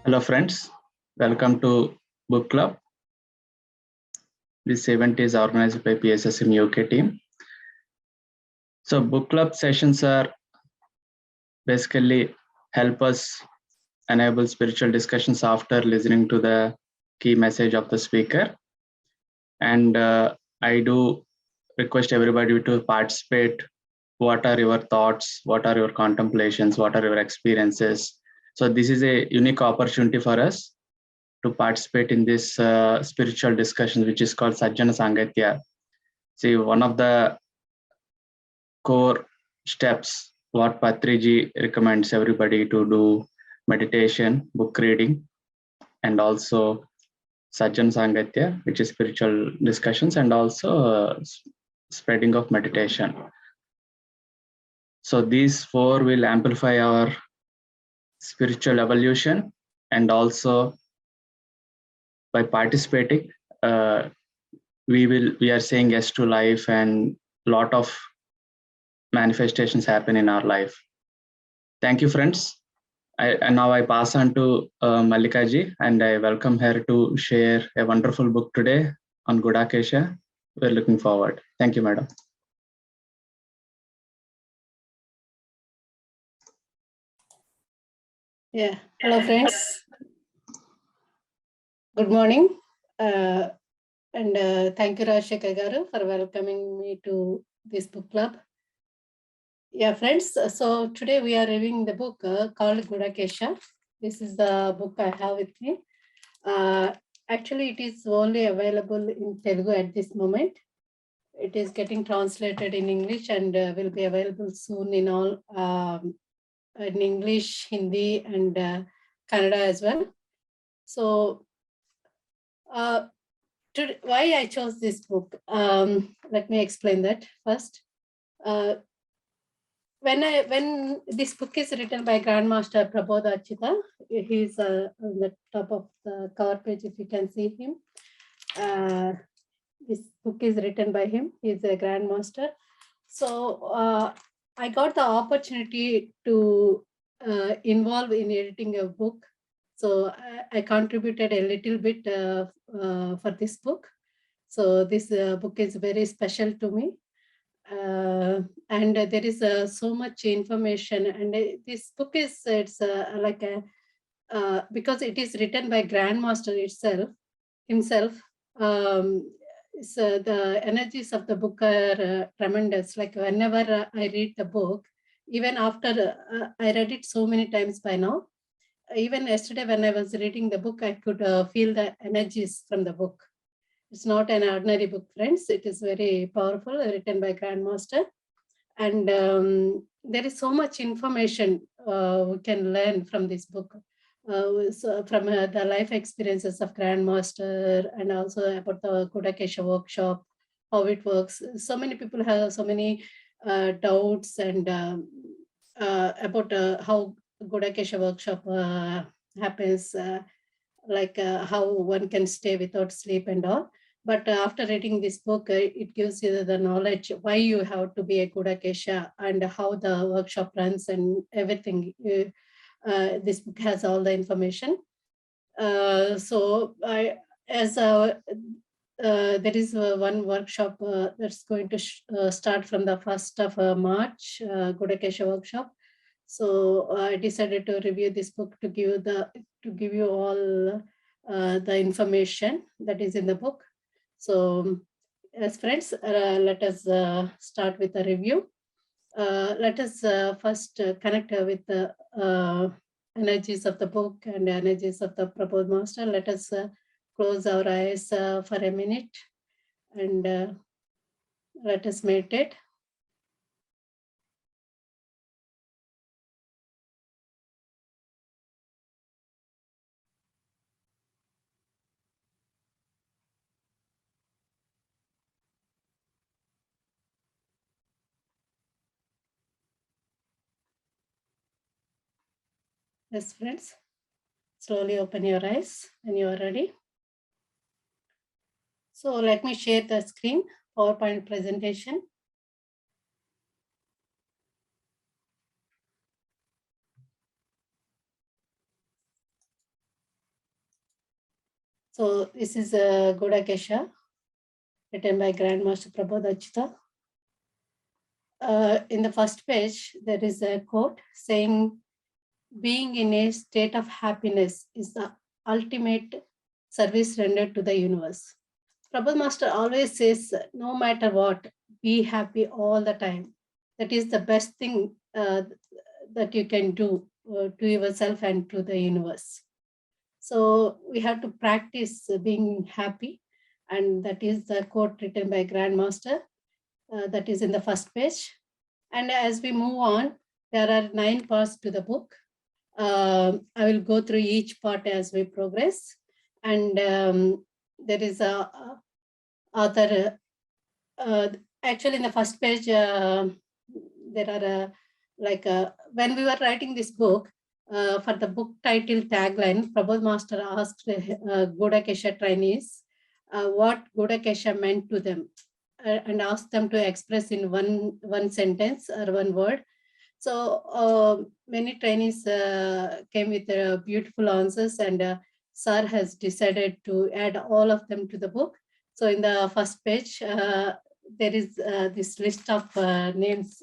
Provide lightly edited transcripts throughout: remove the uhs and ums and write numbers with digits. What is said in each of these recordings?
Hello friends, welcome to Book Club. This event is organized by PSSM UK team. So Book Club sessions are basically help us enable spiritual discussions after listening to the key message of the speaker. And I do request everybody to participate. What are your thoughts? What are your contemplations? What are your experiences? So this is a unique opportunity for us to participate in this spiritual discussion, which is called Sajjana Sangatya. See, one of the core steps what Patriji recommends everybody to do meditation, book reading, and also Sajjana Sangatya, which is spiritual discussions, and also spreading of meditation. So these four will amplify our spiritual evolution, and also by participating, we are saying yes to life, and lot of manifestations happen in our life. Thank you, friends. And now I pass on to Mallika ji, and I welcome her to share a wonderful book today on Gudakesha. We're looking forward. Thank you, madam. Yeah. Hello, friends. Good morning. And thank you, Rajshekar Garu, for welcoming me to this book club. Yeah, friends. So today we are reviewing the book called Gudakesha. This is the book I have with me. Actually, it is only available in Telugu at this moment. It is getting translated in English and will be available soon in all in English, Hindi, and Kannada as well. So why I chose this book? Let me explain that first. When this book is written by Grandmaster Prabodha Achita, he's on the top of the cover page, if you can see him. This book is written by him. He's a Grandmaster. So I got the opportunity to involve in editing a book. So I contributed a little bit for this book. So this book is very special to me. And there is so much information, and this book is like a because it is written by Grandmaster himself. So the energies of the book are tremendous. Like whenever I read the book, even after I read it so many times by now, even yesterday when I was reading the book, I could feel the energies from the book. It's not an ordinary book, friends. It is very powerful, written by Grandmaster. And there is so much information we can learn from this book. So from the life experiences of Grandmaster, and also about the Gudakesha workshop, how it works. So many people have so many doubts and about how Gudakesha workshop happens, like how one can stay without sleep and all. But after reading this book, it gives you the knowledge why you have to be a Gudakesha and how the workshop runs and everything. This book has all the information. So there is one workshop that's going to start from the 1st of March, Gudakesha workshop. So I decided to review this book to give you all the information that is in the book. So as friends, let us start with a review. Let us first connect with the energies of the book and energies of the proposed master. Let us close our eyes for a minute and let us meditate. Yes, friends, slowly open your eyes when you are ready. So let me share the screen, PowerPoint presentation. So this is Gudakesha, written by Grandmaster Prabodhachita. In the first page, there is a quote saying, being in a state of happiness is the ultimate service rendered to the universe. Prabhupada Master always says, no matter what, be happy all the time. That is the best thing that you can do to yourself and to the universe. So we have to practice being happy. And that is the quote written by Grandmaster. That is in the first page. And as we move on, there are 9 parts to the book. I will go through each part as we progress. And there is a author, actually in the first page, there are when we were writing this book, for the book title tagline, Prabodh Master asked Gudakesha trainees what Gudakesha meant to them and asked them to express in one sentence or one word. So many trainees came with beautiful answers, and Sir has decided to add all of them to the book. So in the first page, there is this list of names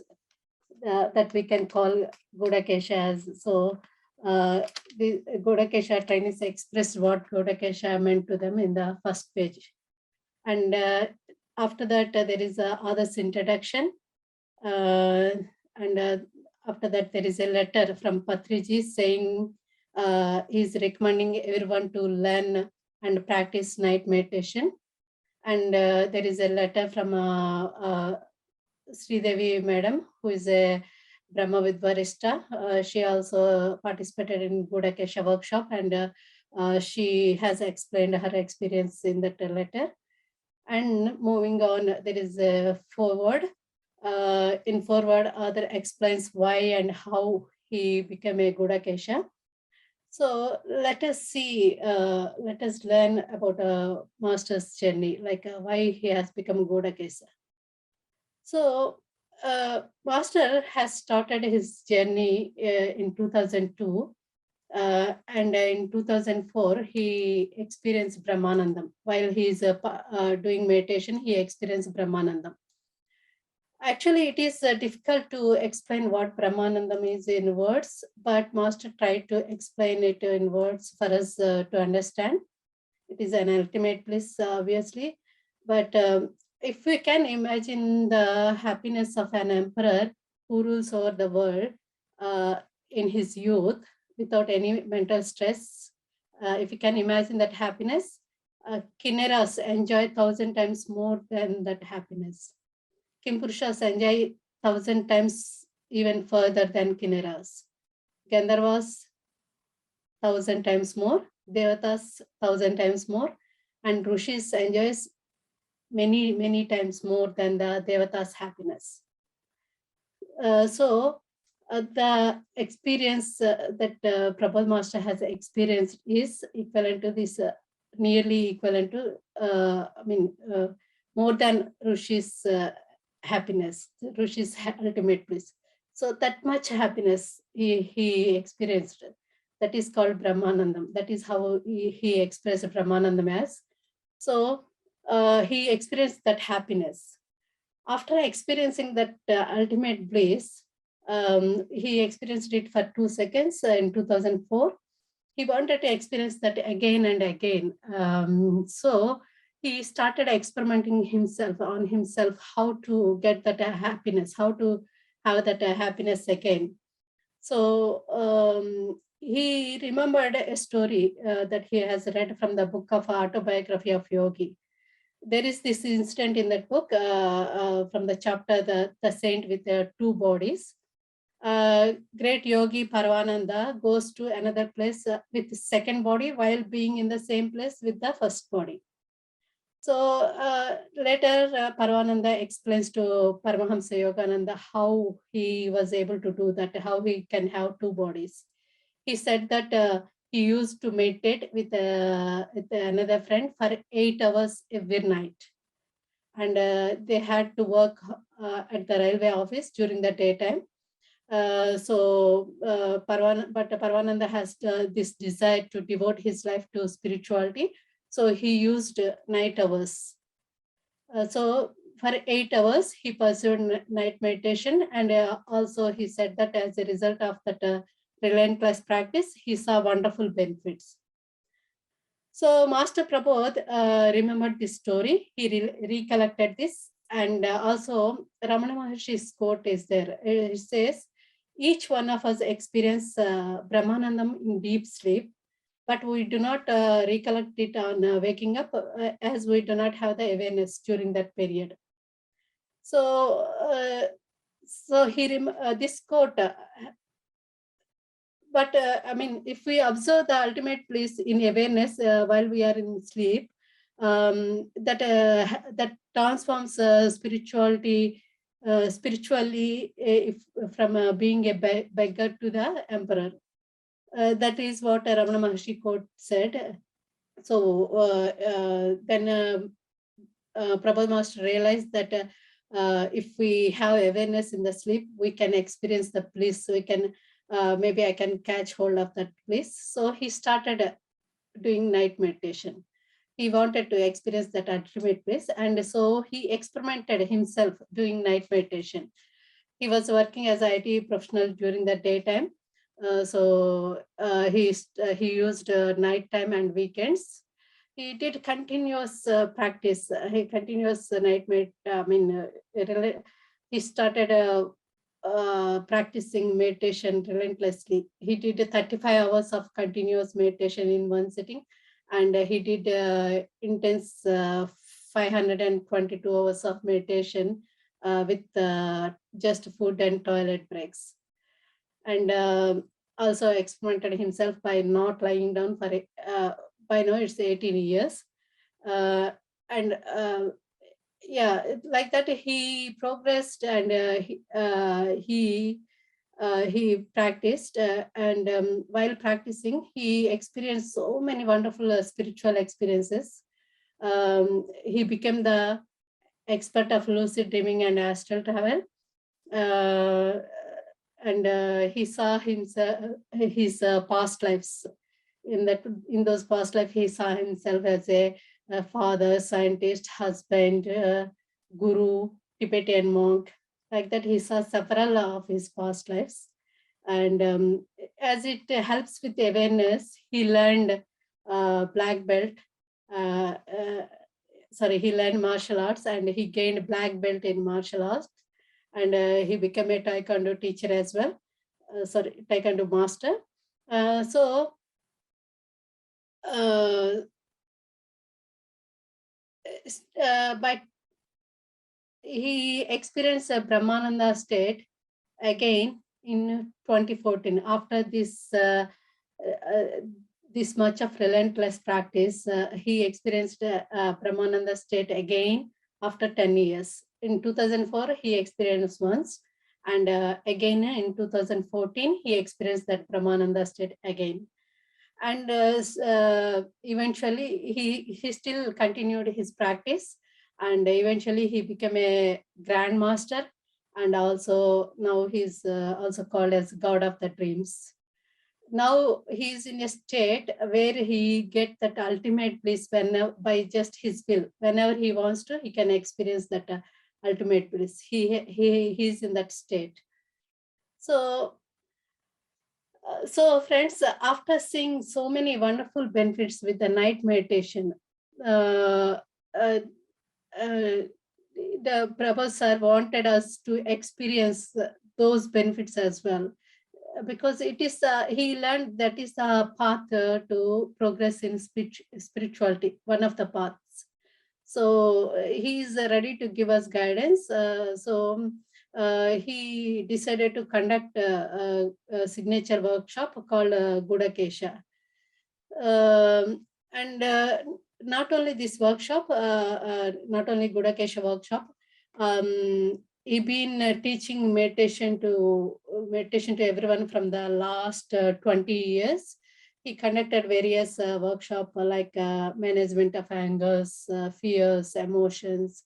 that we can call Gudakesha as. So the Gudakesha trainees expressed what Gudakesha meant to them in the first page. And after that, there is others introduction. And after that, there is a letter from Patriji saying he's recommending everyone to learn and practice night meditation. And there is a letter from Sridevi Madam, who is a Brahma Vidvarista. She also participated in Gudakesha workshop, and she has explained her experience in that letter. And moving on, there is a foreword. In foreword, author explains why and how he became a Gudakesha. So let us see, let us learn about a master's journey, like why he has become Gudakesha. So Master has started his journey in 2002. And in 2004, he experienced Brahmanandam. While he is doing meditation, he experienced Brahmanandam. Actually, it is difficult to explain what Brahmanandam is in words, but Master tried to explain it in words for us to understand. It is an ultimate bliss, obviously. But if we can imagine the happiness of an emperor who rules over the world in his youth without any mental stress, if you can imagine that happiness, Kinneras enjoy 1,000 times more than that happiness. Kimpurushas enjoy 1,000 times even further than Kinneras. Gandharvas 1,000 times more, Devatas 1,000 times more, and Rishis enjoys many times more than the Devatas' happiness. So the experience that Prabhupada Master has experienced is equivalent to this, nearly equivalent to, more than Rishi's happiness, Rishi's ultimate bliss. So that much happiness he experienced. That is called Brahmanandam. That is how he expressed Brahmanandam as. So he experienced that happiness. After experiencing that ultimate bliss, he experienced it for 2 seconds in 2004. He wanted to experience that again and again. So he started experimenting on himself, how to get that happiness, how to have that happiness again. So he remembered a story that he has read from the book of Autobiography of Yogi. There is this incident in that book from the chapter, the saint with the 2 bodies. Great yogi Paravananda goes to another place with the second body while being in the same place with the first body. So later Paravananda explains to Paramahamsa Yogananda how he was able to do that, how he can have 2 bodies. He said that he used to meditate with another friend for 8 hours every night. And they had to work at the railway office during the daytime. But Parvananda has this desire to devote his life to spirituality. So he used night hours. So for 8 hours, he pursued night meditation. And also he said that as a result of that relentless practice, he saw wonderful benefits. So Master Prabodh remembered this story. He recollected this. And also Ramana Maharshi's quote is there. It says, each one of us experience Brahmanandam in deep sleep, but we do not recollect it on waking up as we do not have the awareness during that period. So, this quote, but I mean, if we observe the ultimate bliss in awareness while we are in sleep, that transforms spiritually, if from being a beggar to the emperor. That is what Ramana Maharshi quote said. So then Prabhupada Master realized that if we have awareness in the sleep, we can experience the bliss. We can maybe I can catch hold of that bliss. So he started doing night meditation. He wanted to experience that ultimate bliss, and so he experimented himself doing night meditation. He was working as an IT professional during the daytime. So he used nighttime and weekends. He did continuous practice. He continuous night he started practicing meditation relentlessly. He did 35 hours of continuous meditation in one sitting, and he did intense 522 hours of meditation with just food and toilet breaks. And also experimented himself by not lying down for by now it's 18 years. Yeah, like that he progressed, and he practiced, and while practicing, he experienced so many wonderful spiritual experiences. He became the expert of lucid dreaming and astral travel. And he saw himself, his past lives. In those past life, he saw himself as a father, scientist, husband, guru, Tibetan monk. Like that, he saw several of his past lives. And as it helps with awareness, he learned black belt. He learned martial arts, and he gained black belt in martial arts. And he became a Taekwondo teacher as well. Taekwondo master. But he experienced a Brahmananda state again in 2014. After this much of relentless practice, he experienced Brahmananda state again after 10 years. In 2004, he experienced once, and again in 2014, he experienced that Brahmananda state again. And eventually, he still continued his practice, and eventually he became a grandmaster, and also now he's also called as God of the Dreams. Now he's in a state where he gets that ultimate bliss by just his will. Whenever he wants to, he can experience that ultimate bliss. He's in that state. So friends, after seeing so many wonderful benefits with the night meditation, the Professor wanted us to experience those benefits as well, because it is he learned that is a path to progress in spirituality, one of the paths. So he is ready to give us guidance. He decided to conduct a signature workshop called Gudakesha. And not only this workshop, not only Gudakesha workshop, he been teaching meditation to everyone from the last 20 years. He conducted various workshops like management of angers, fears, emotions,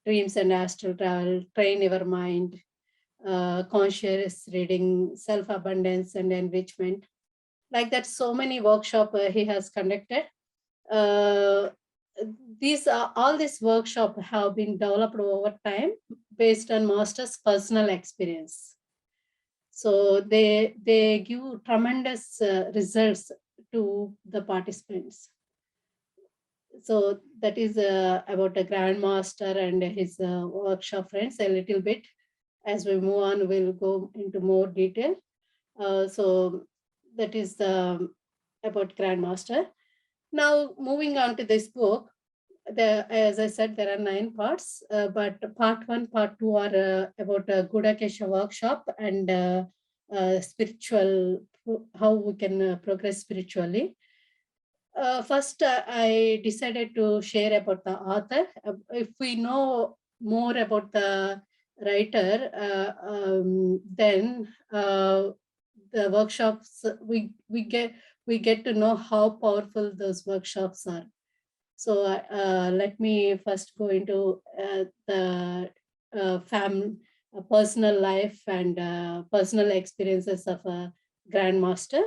dreams and astral travel, train your mind, conscious reading, self-abundance and enrichment. Like that, so many workshops he has conducted. All these workshops have been developed over time based on master's personal experience. So they give tremendous results to the participants. So that is about a grandmaster and his workshop friends a little bit. As we move on, we'll go into more detail. So that is about grandmaster. Now moving on to this book, as I said, there are 9 parts, but part 1, part 2 are about a Gudakesha workshop and spiritual, how we can progress spiritually. First, I decided to share about the author. If we know more about the writer, then the workshops, we get to know how powerful those workshops are. So let me first go into the personal life and personal experiences of a grandmaster.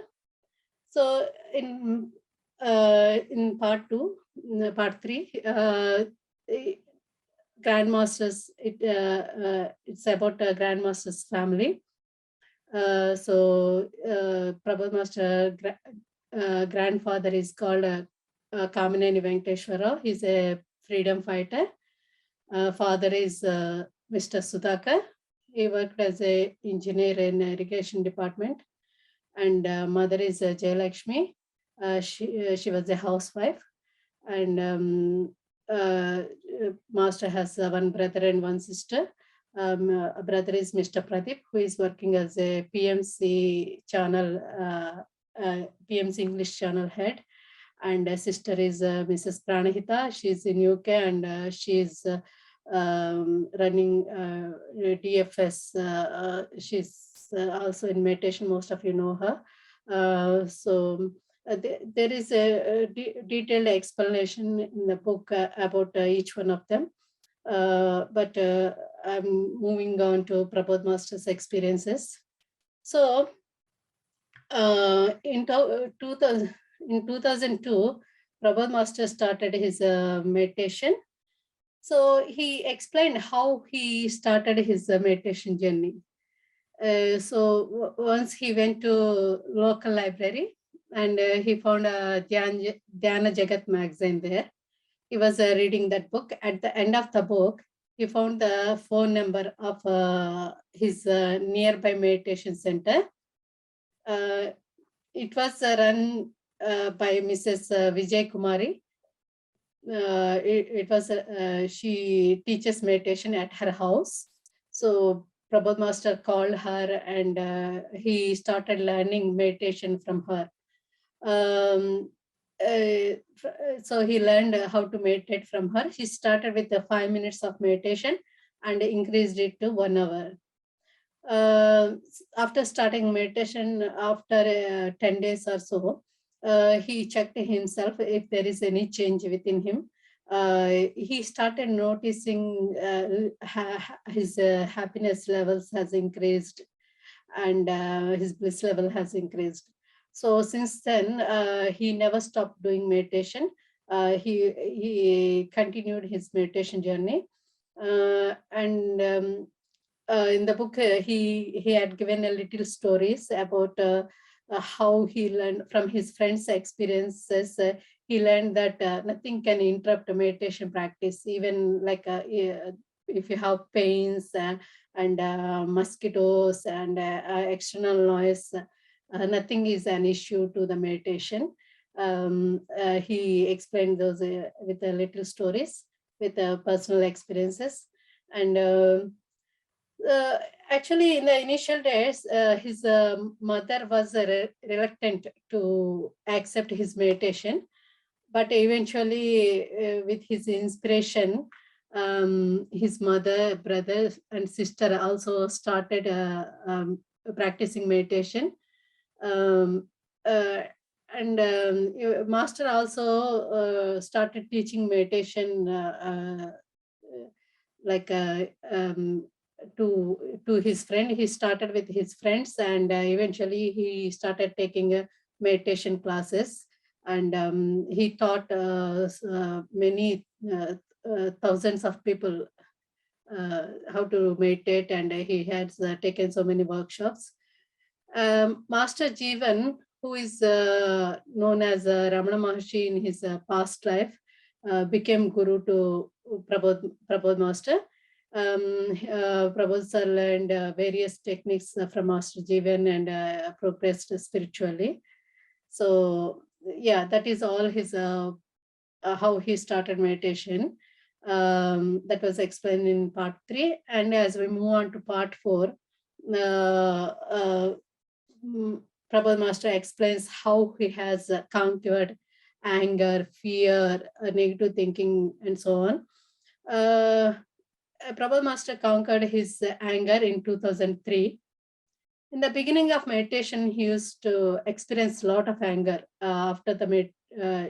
So in part 2, part 3, grandmasters, it's about a grandmaster's family. So Prabhupada Master grandfather is called Kamineni Venkateshwara. He's a freedom fighter. Father is Mr. Sudhakar. He worked as an engineer in irrigation department. And mother is Jayalakshmi. She was a housewife. And Master has one brother and one sister. A brother is Mr. Pradeep, who is working as a PMC channel, PMC English channel head. And a sister is Mrs. Pranahita. She's in UK and she's running DFS. She's also in meditation. Most of you know her. There is a detailed explanation in the book about each one of them. But I'm moving on to Prabodh Master's experiences. So in 2002, Prabodh Master started his meditation. So he explained how he started his meditation journey. So once he went to local library and he found a Dhyana Jagat magazine there. He was reading that book. At the end of the book, he found the phone number of his nearby meditation center. It was run by Mrs. Vijay Kumari. She teaches meditation at her house. So Prabodh Master called her and he started learning meditation from her. So he learned how to meditate from her. He started with the 5 minutes of meditation and increased it to 1 hour. After starting meditation, after 10 days or so, he checked himself if there is any change within him. He started noticing his happiness levels has increased and his bliss level has increased. So since then, he never stopped doing meditation. He continued his meditation journey. In the book, he had given a little stories about how he learned from his friends' experiences. He learned that nothing can interrupt a meditation practice, even like if you have pains and mosquitoes and external noise, nothing is an issue to the meditation. He explained those with little stories, with personal experiences. And actually, in the initial days, his mother was reluctant to accept his meditation. But eventually, with his inspiration, his mother, brother, and sister also started practicing meditation. Master also started teaching meditation to his friend. He started with his friends and eventually he started taking meditation classes. And he taught many thousands of people how to meditate, and he has taken so many workshops. Master Jivan, who is known as Ramana Maharshi in his past life, became guru to Prabodh Master. Prabodh sir learned various techniques from Master Jivan and progressed spiritually. So yeah, that is all his how he started meditation. That was explained in part 3. And as we move on to part 4, Prabhupada Master explains how he has conquered anger, fear, negative thinking, and so on. Prabhupada Master conquered his anger in 2003. In the beginning of meditation, he used to experience a lot of anger. After the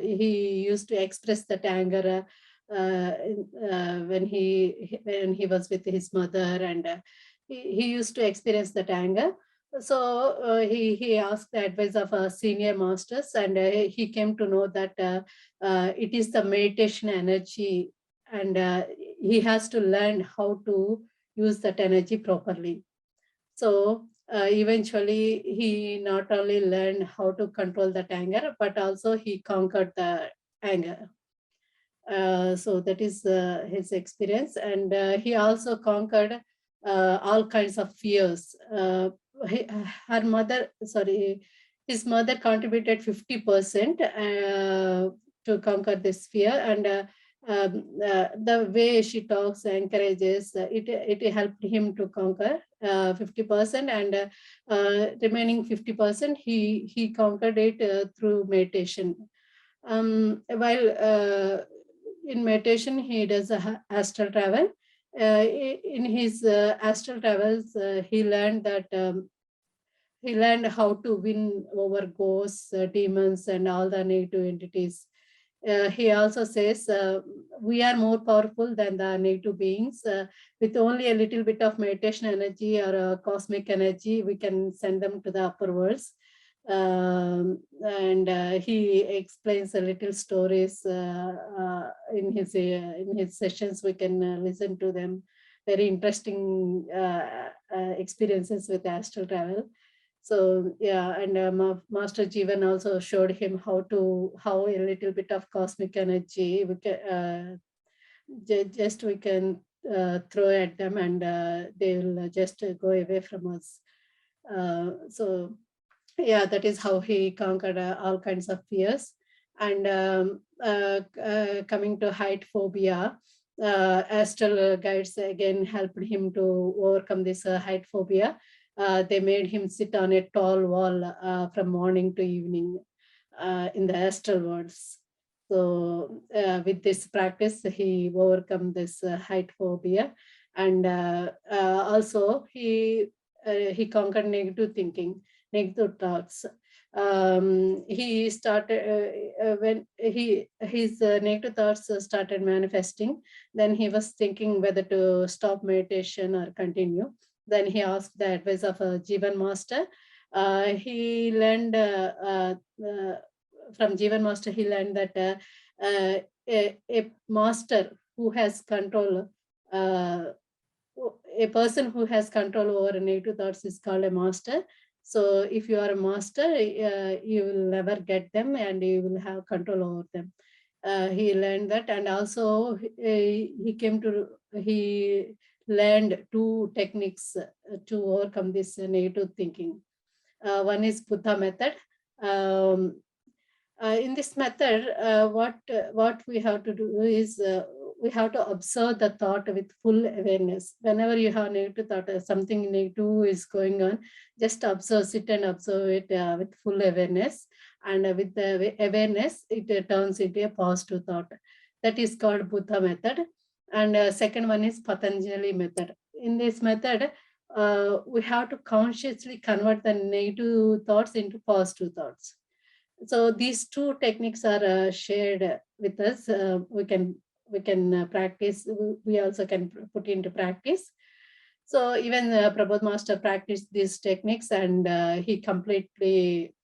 he used to express that anger when he was with his mother, and he used to experience that anger. So he asked the advice of senior masters, and he came to know that it is the meditation energy, and he has to learn how to use that energy properly. So eventually, he not only learned how to control that anger, but also he conquered the anger. So that is his experience, and he also conquered all kinds of fears. His mother contributed 50% to conquer this fear, and the way she talks encourages, it helped him to conquer 50%, and remaining 50% he conquered it through meditation. While in meditation, he does astral travel. In his astral travels, he learned that he learned how to win over ghosts, demons, and all the negative entities. He also says we are more powerful than the negative beings. With only a little bit of meditation energy or cosmic energy, we can send them to the upper worlds. And he explains a little stories in his sessions. We can listen to them. Very interesting experiences with astral travel. So yeah, and Master Jivan also showed him how a little bit of cosmic energy we can we can throw at them, and they will just go away from us. So yeah, that is how he conquered all kinds of fears. And coming to height phobia, astral guides again helped him to overcome this height phobia. They made him sit on a tall wall from morning to evening in the astral worlds. So with this practice, he overcome this height phobia, and also he conquered negative thinking, negative thoughts. He started when his negative thoughts started manifesting. Then he was thinking whether to stop meditation or continue. Then he asked the advice of a Jivan master. He learned from Jivan master. He learned that a master who has control, a person who has control over negative thoughts is called a master. So if you are a master, you will never get them, and you will have control over them. He learned that, and also he learned 2 techniques to overcome this negative thinking. One is Buddha method. In this method, what we have to do is we have to observe the thought with full awareness. Whenever you have negative thought, something negative is going on, just observe, sit and observe it with full awareness. And with the awareness, it turns into a positive thought. That is called Buddha method. And second one is Patanjali method. In this method, we have to consciously convert the negative thoughts into positive thoughts. So these 2 techniques are shared with us. We can practice. We also can put into practice. So even Prabodh Master practiced these techniques, and he completely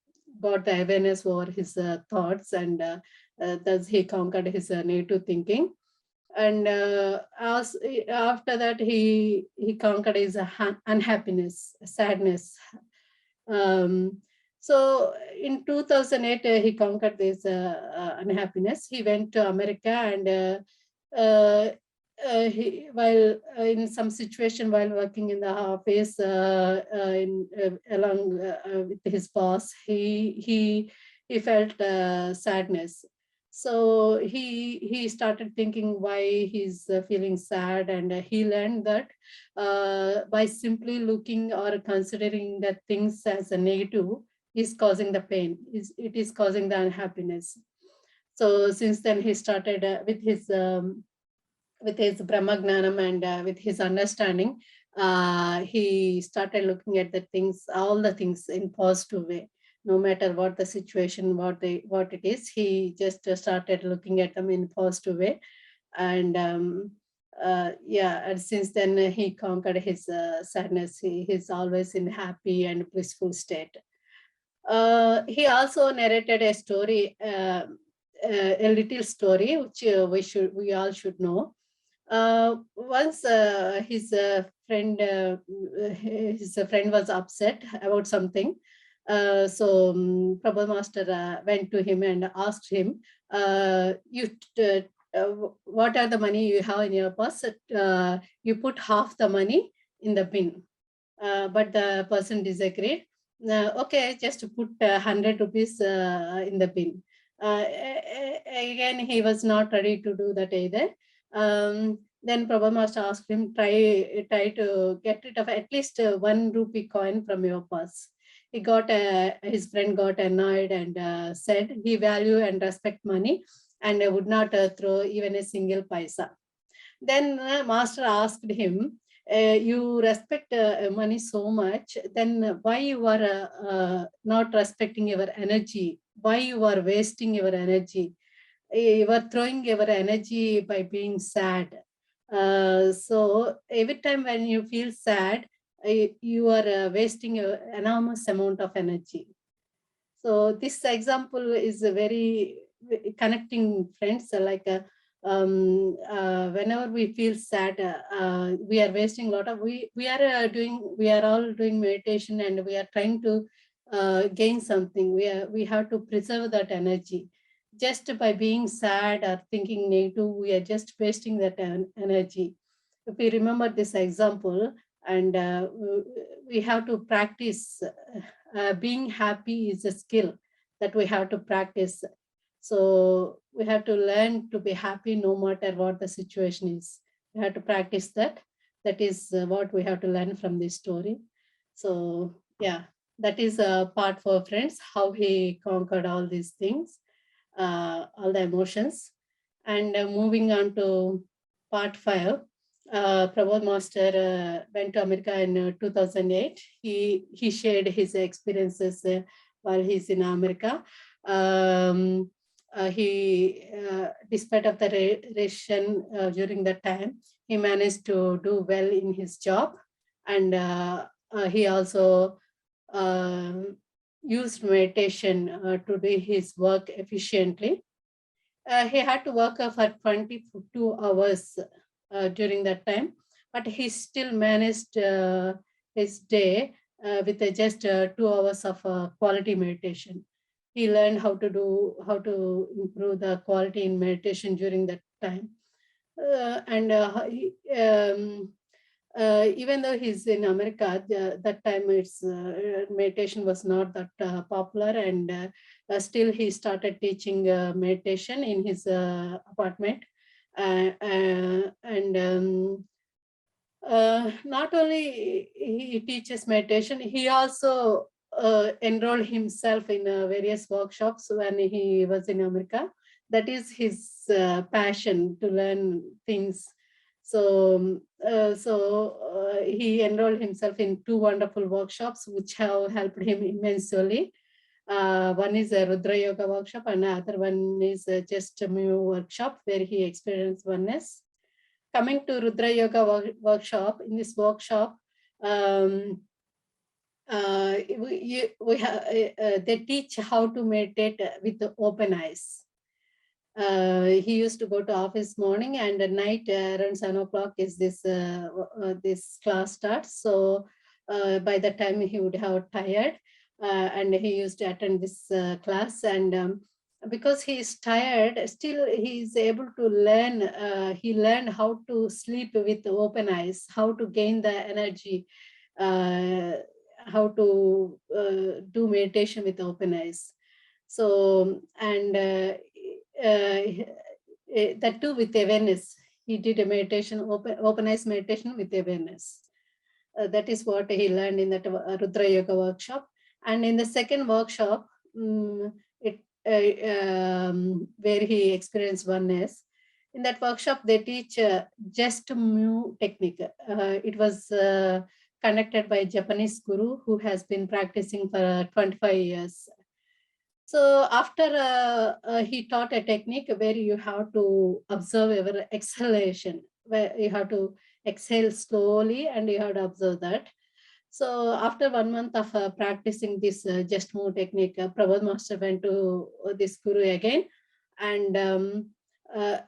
got the awareness over his thoughts, and thus he conquered his negative thinking. And after that, he conquered his unhappiness, sadness. So in 2008, he conquered this unhappiness. He went to America, and while in some situation while working in the office along with his boss, he felt sadness. So he started thinking why he's feeling sad, and he learned that by simply looking or considering the things as a negative is causing the pain, it is causing the unhappiness. So since then he started with his Brahmagnanam, and with his understanding, he started looking at the things, all the things in positive way. No matter what the situation, what it is, he just started looking at them in positive way. And and since then he conquered his sadness. He's always in happy and blissful state. He also narrated a story, a little story, which we all should know. Once his friend was upset about something. So Prabhu Master went to him and asked him, what are the money you have in your purse? You put half the money in the bin. But the person disagreed. Okay, just put 100 rupees in the bin. Again, he was not ready to do that either. Then Prabhu Master asked him, try to get rid of at least 1 rupee coin from your purse. His friend got annoyed and said he value and respect money and would not throw even a single paisa. Then Master asked him, you respect money so much, then why you are not respecting your energy? Why you are wasting your energy? You are throwing your energy by being sad. So every time when you feel sad, you are wasting an enormous amount of energy. So this example is a very connecting, friends. Like whenever we feel sad, we are wasting a lot of. We are all doing meditation, and we are trying to gain something. We have to preserve that energy. Just by being sad or thinking negative, we are just wasting that energy. If we remember this example, and we have to practice. Being happy is a skill that we have to practice. So we have to learn to be happy no matter what the situation is. We have to practice that. That is what we have to learn from this story. So yeah, that is part 4, friends, how he conquered all these things, all the emotions. And moving on to part 5, Prabodh Master went to America in 2008. He shared his experiences while he's in America. Despite of the ration during that time, he managed to do well in his job, and he also used meditation to do his work efficiently. He had to work for 22 hours during that time, but he still managed his day with just 2 hours of quality meditation. He learned how to improve the quality in meditation during that time. Even though he's in America, that time meditation was not that popular, and still he started teaching meditation in his apartment. Not only he teaches meditation, he also enrolled himself in various workshops when he was in America. That is his passion, to learn things. So he enrolled himself in 2 wonderful workshops which have helped him immensely. One is a Rudra Yoga workshop, and the other one is just a Mu workshop where he experienced oneness. Coming to Rudra Yoga workshop, in this workshop, they teach how to meditate with open eyes. He used to go to office morning, and at night around 7 o'clock is this class starts. So by the time he would have tired, and he used to attend this class, and because he is tired, still he is able to learn. He learned how to sleep with open eyes, how to gain the energy, how to do meditation with open eyes. So, and that too with awareness. He did a meditation, open eyes meditation with awareness. That is what he learned in that Rudra Yoga workshop. And in the second workshop, where he experienced oneness, in that workshop, they teach just move technique. It was conducted by a Japanese guru who has been practicing for 25 years. So after he taught a technique where you have to observe your exhalation, where you have to exhale slowly and you have to observe that. So after 1 month of practicing this just move technique, Prabhupada Master went to this guru again, and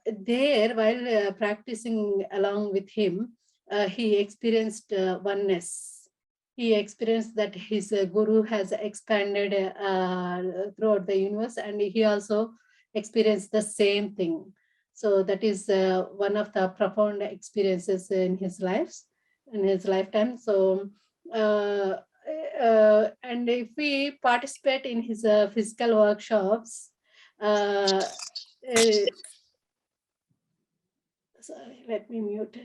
there while practicing along with him, he experienced oneness. He experienced that his guru has expanded throughout the universe, and he also experienced the same thing. So that is one of the profound experiences in his lifetime. So and if we participate in his physical workshops, sorry, let me mute.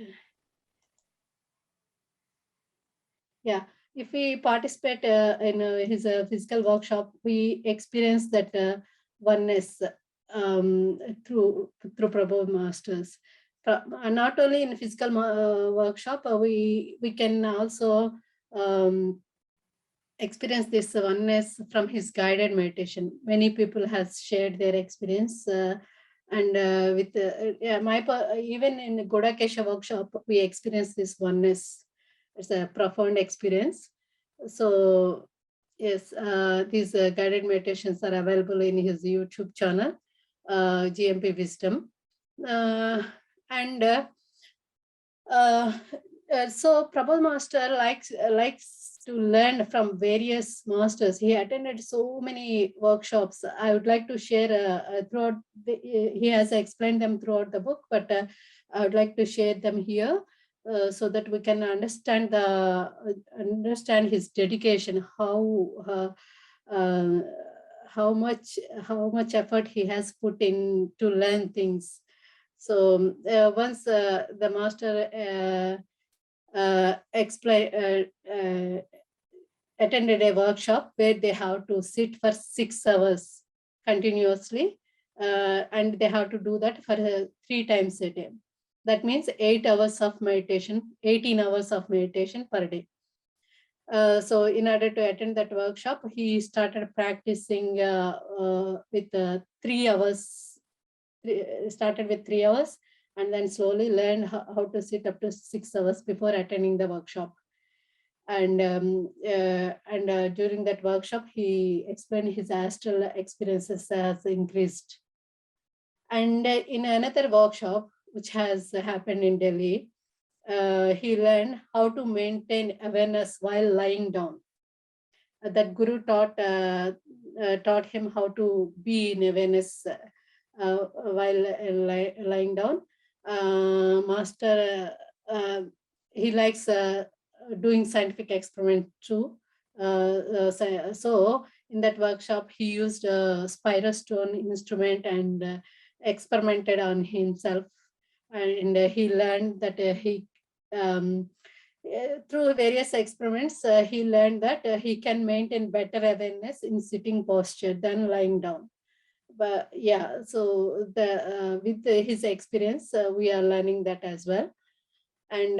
Yeah, if we participate in his physical workshop, we experience that oneness through Prabhupada Masters. Not only in physical workshop, we can also experience this oneness from his guided meditation. Many people has shared their experience, and with even in Gudakesha workshop, we experience this oneness. It's a profound experience. So yes, these guided meditations are available in his YouTube channel, GMP Wisdom, and so Prabhupada Master likes to learn from various masters. He attended so many workshops. I would like to share throughout. He has explained them throughout the book, but I would like to share them here so that we can understand his dedication, how much effort he has put in to learn things. So once the master attended a workshop where they have to sit for 6 hours continuously, and they have to do that for 3 times a day. That means 8 hours of meditation, 18 hours of meditation per day. So in order to attend that workshop, he started practicing with 3 hours. Started with 3 hours, and then slowly learned how to sit up to 6 hours before attending the workshop. And during that workshop, he explained his astral experiences has increased. And in another workshop, which has happened in Delhi, he learned how to maintain awareness while lying down. That guru taught him how to be in awareness while lying down. Master, he likes doing scientific experiment too. So in that workshop, he used a spirostone instrument and experimented on himself. And he learned that through various experiments, he learned that he can maintain better awareness in sitting posture than lying down. But yeah, so with his experience, we are learning that as well. And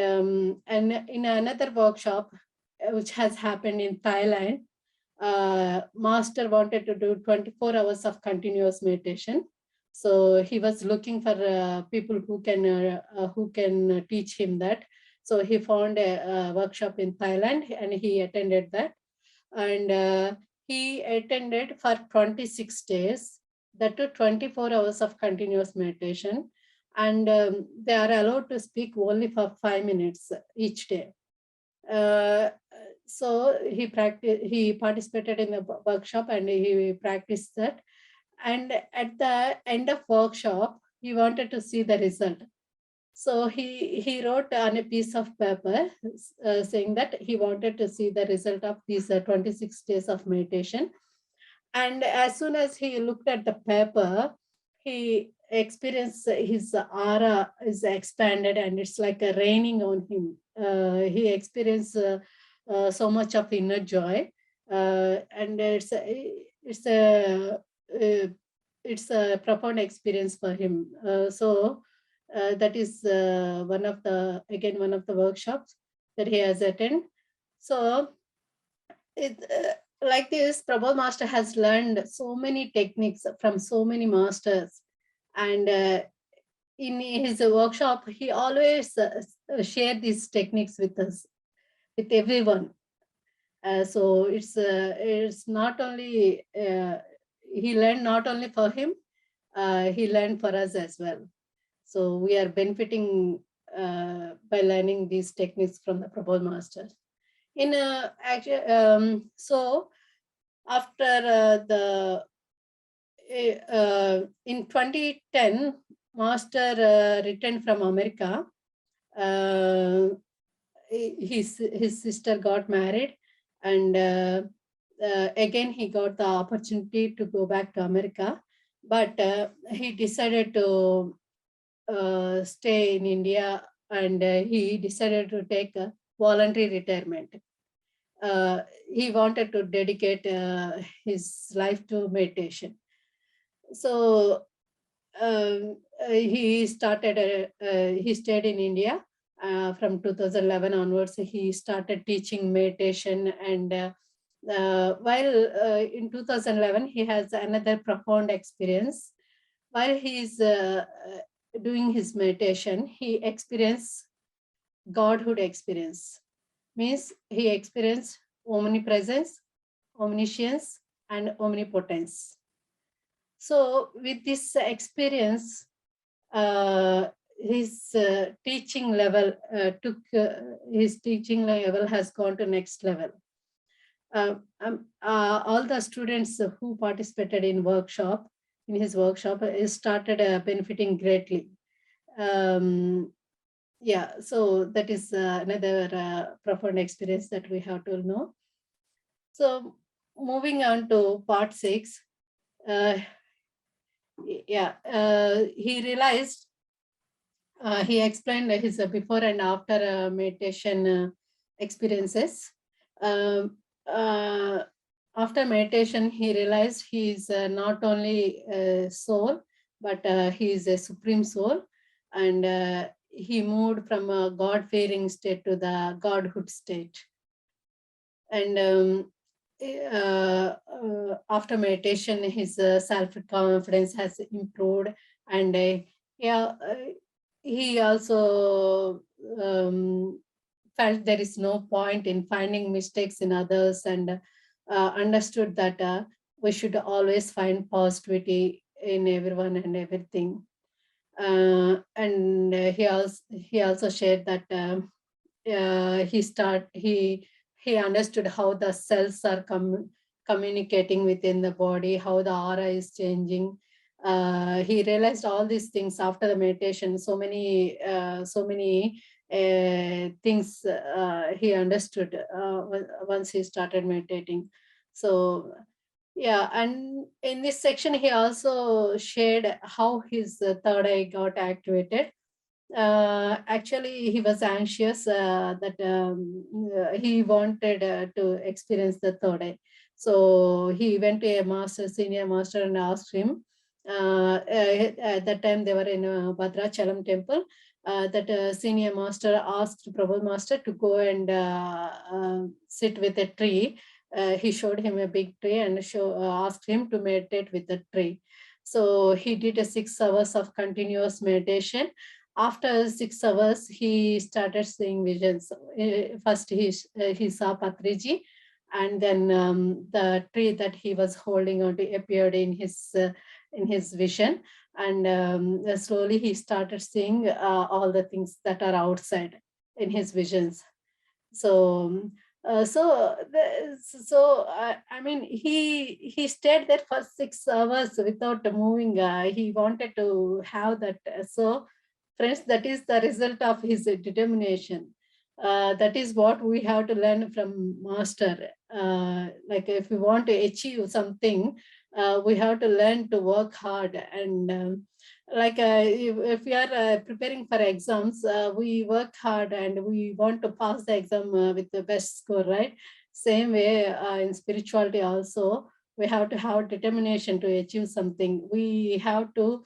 in another workshop, which has happened in Thailand, master wanted to do 24 hours of continuous meditation. So he was looking for people who can teach him that. So he found a workshop in Thailand, and he attended that. And he attended for 26 days, that to 24 hours of continuous meditation. And they are allowed to speak only for 5 minutes each day. So he participated in the workshop and he practiced that. And at the end of workshop, he wanted to see the result. So he wrote on a piece of paper saying that he wanted to see the result of these 26 days of meditation. And as soon as he looked at the paper, he experienced his aura is expanded and it's like a raining on him. He experienced so much of inner joy, and it's a profound experience for him. So that is one of the workshops that he has attended. So like this, Prabhu Master has learned so many techniques from so many masters, and in his workshop, he always shared these techniques with us, with everyone. So it's not only he learned not only for him, he learned for us as well. So we are benefiting by learning these techniques from the Prabhu Master. So after in 2010, Master returned from America. His sister got married, and again he got the opportunity to go back to America, but he decided to stay in India, and he decided to take a voluntary retirement. He wanted to dedicate his life to meditation. So he stayed in India from 2011 onwards. He started teaching meditation, and while in 2011 he has another profound experience. While he's doing his meditation, he experienced Godhood experience. Means he experienced omnipresence, omniscience, and omnipotence. So with this experience, his teaching level has gone to next level. All the students who participated in his workshop started benefiting greatly. Yeah, so that is another profound experience that we have to know. So moving on to part 6, he realized, he explained his before and after meditation experiences. After meditation, he realized he is not only a soul, but he is a supreme soul, and he moved from a God-fearing state to the Godhood state. And after meditation, his self-confidence has improved, and he also felt there is no point in finding mistakes in others, and understood that we should always find positivity in everyone and everything. And he also shared that he understood how the cells are communicating within the body, how the aura is changing. He realized all these things after the meditation. So many things he understood once he started meditating. So yeah, and in this section, he also shared how his third eye got activated. Actually, he was anxious that he wanted to experience the third eye. So he went to a senior master, and asked him. At that time, they were in Bhadrachalam temple. That senior master asked Prabhu Master to go and sit with a tree. He showed him a big tree and asked him to meditate with the tree. So he did a 6 hours of continuous meditation. After 6 hours, he started seeing visions. First, he saw Patriji, And then the tree that he was holding on to appeared in his vision, and slowly he started seeing all the things that are outside in his visions. So I mean, he stayed there for 6 hours without moving. He wanted to have that. So friends, that is the result of his determination. That is what we have to learn from master. Like if we want to achieve something, we have to learn to work hard. And if we are preparing for exams, we work hard and we want to pass the exam with the best score, right? Same way in spirituality also, we have to have determination to achieve something. We have to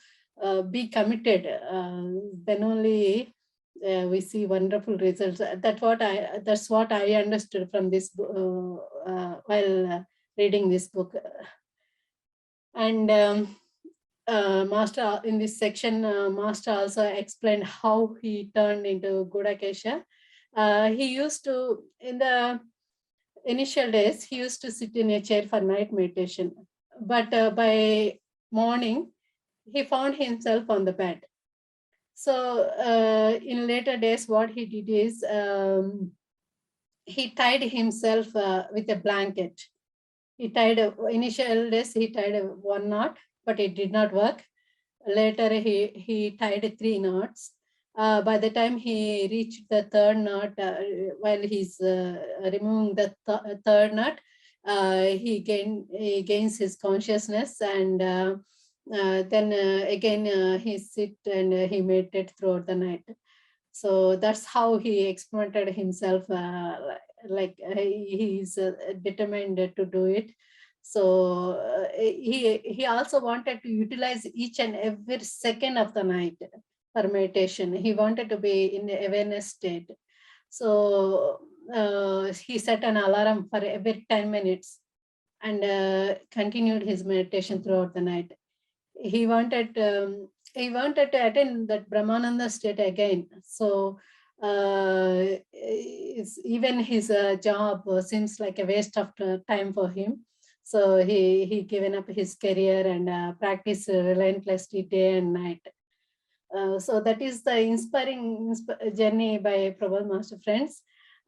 be committed. Then only we see wonderful results. That's what I understood from this while reading this book. And Master, in this section, Master also explained how he turned into Gudakesha. He used to, in the initial days, he used to sit in a chair for night meditation. But by morning, he found himself on the bed. So in later days, what he did is he tied himself with a blanket. He tied, initial days, he tied one knot, but it did not work. Later, he tied 3 knots. By the time he reached the 3rd knot, while he's removing the third knot, he gains his consciousness, and then again he sit and he meditated throughout the night. So that's how he experimented himself. He's determined to do it. So he also wanted to utilize each and every second of the night for meditation. He wanted to be in the awareness state. So he set an alarm for every 10 minutes and continued his meditation throughout the night. He wanted to attain that Brahmananda state again. So even his job seems like a waste of time for him. So he given up his career and practice relentlessly day and night. So that is the inspiring journey by Prabhupada Master, friends.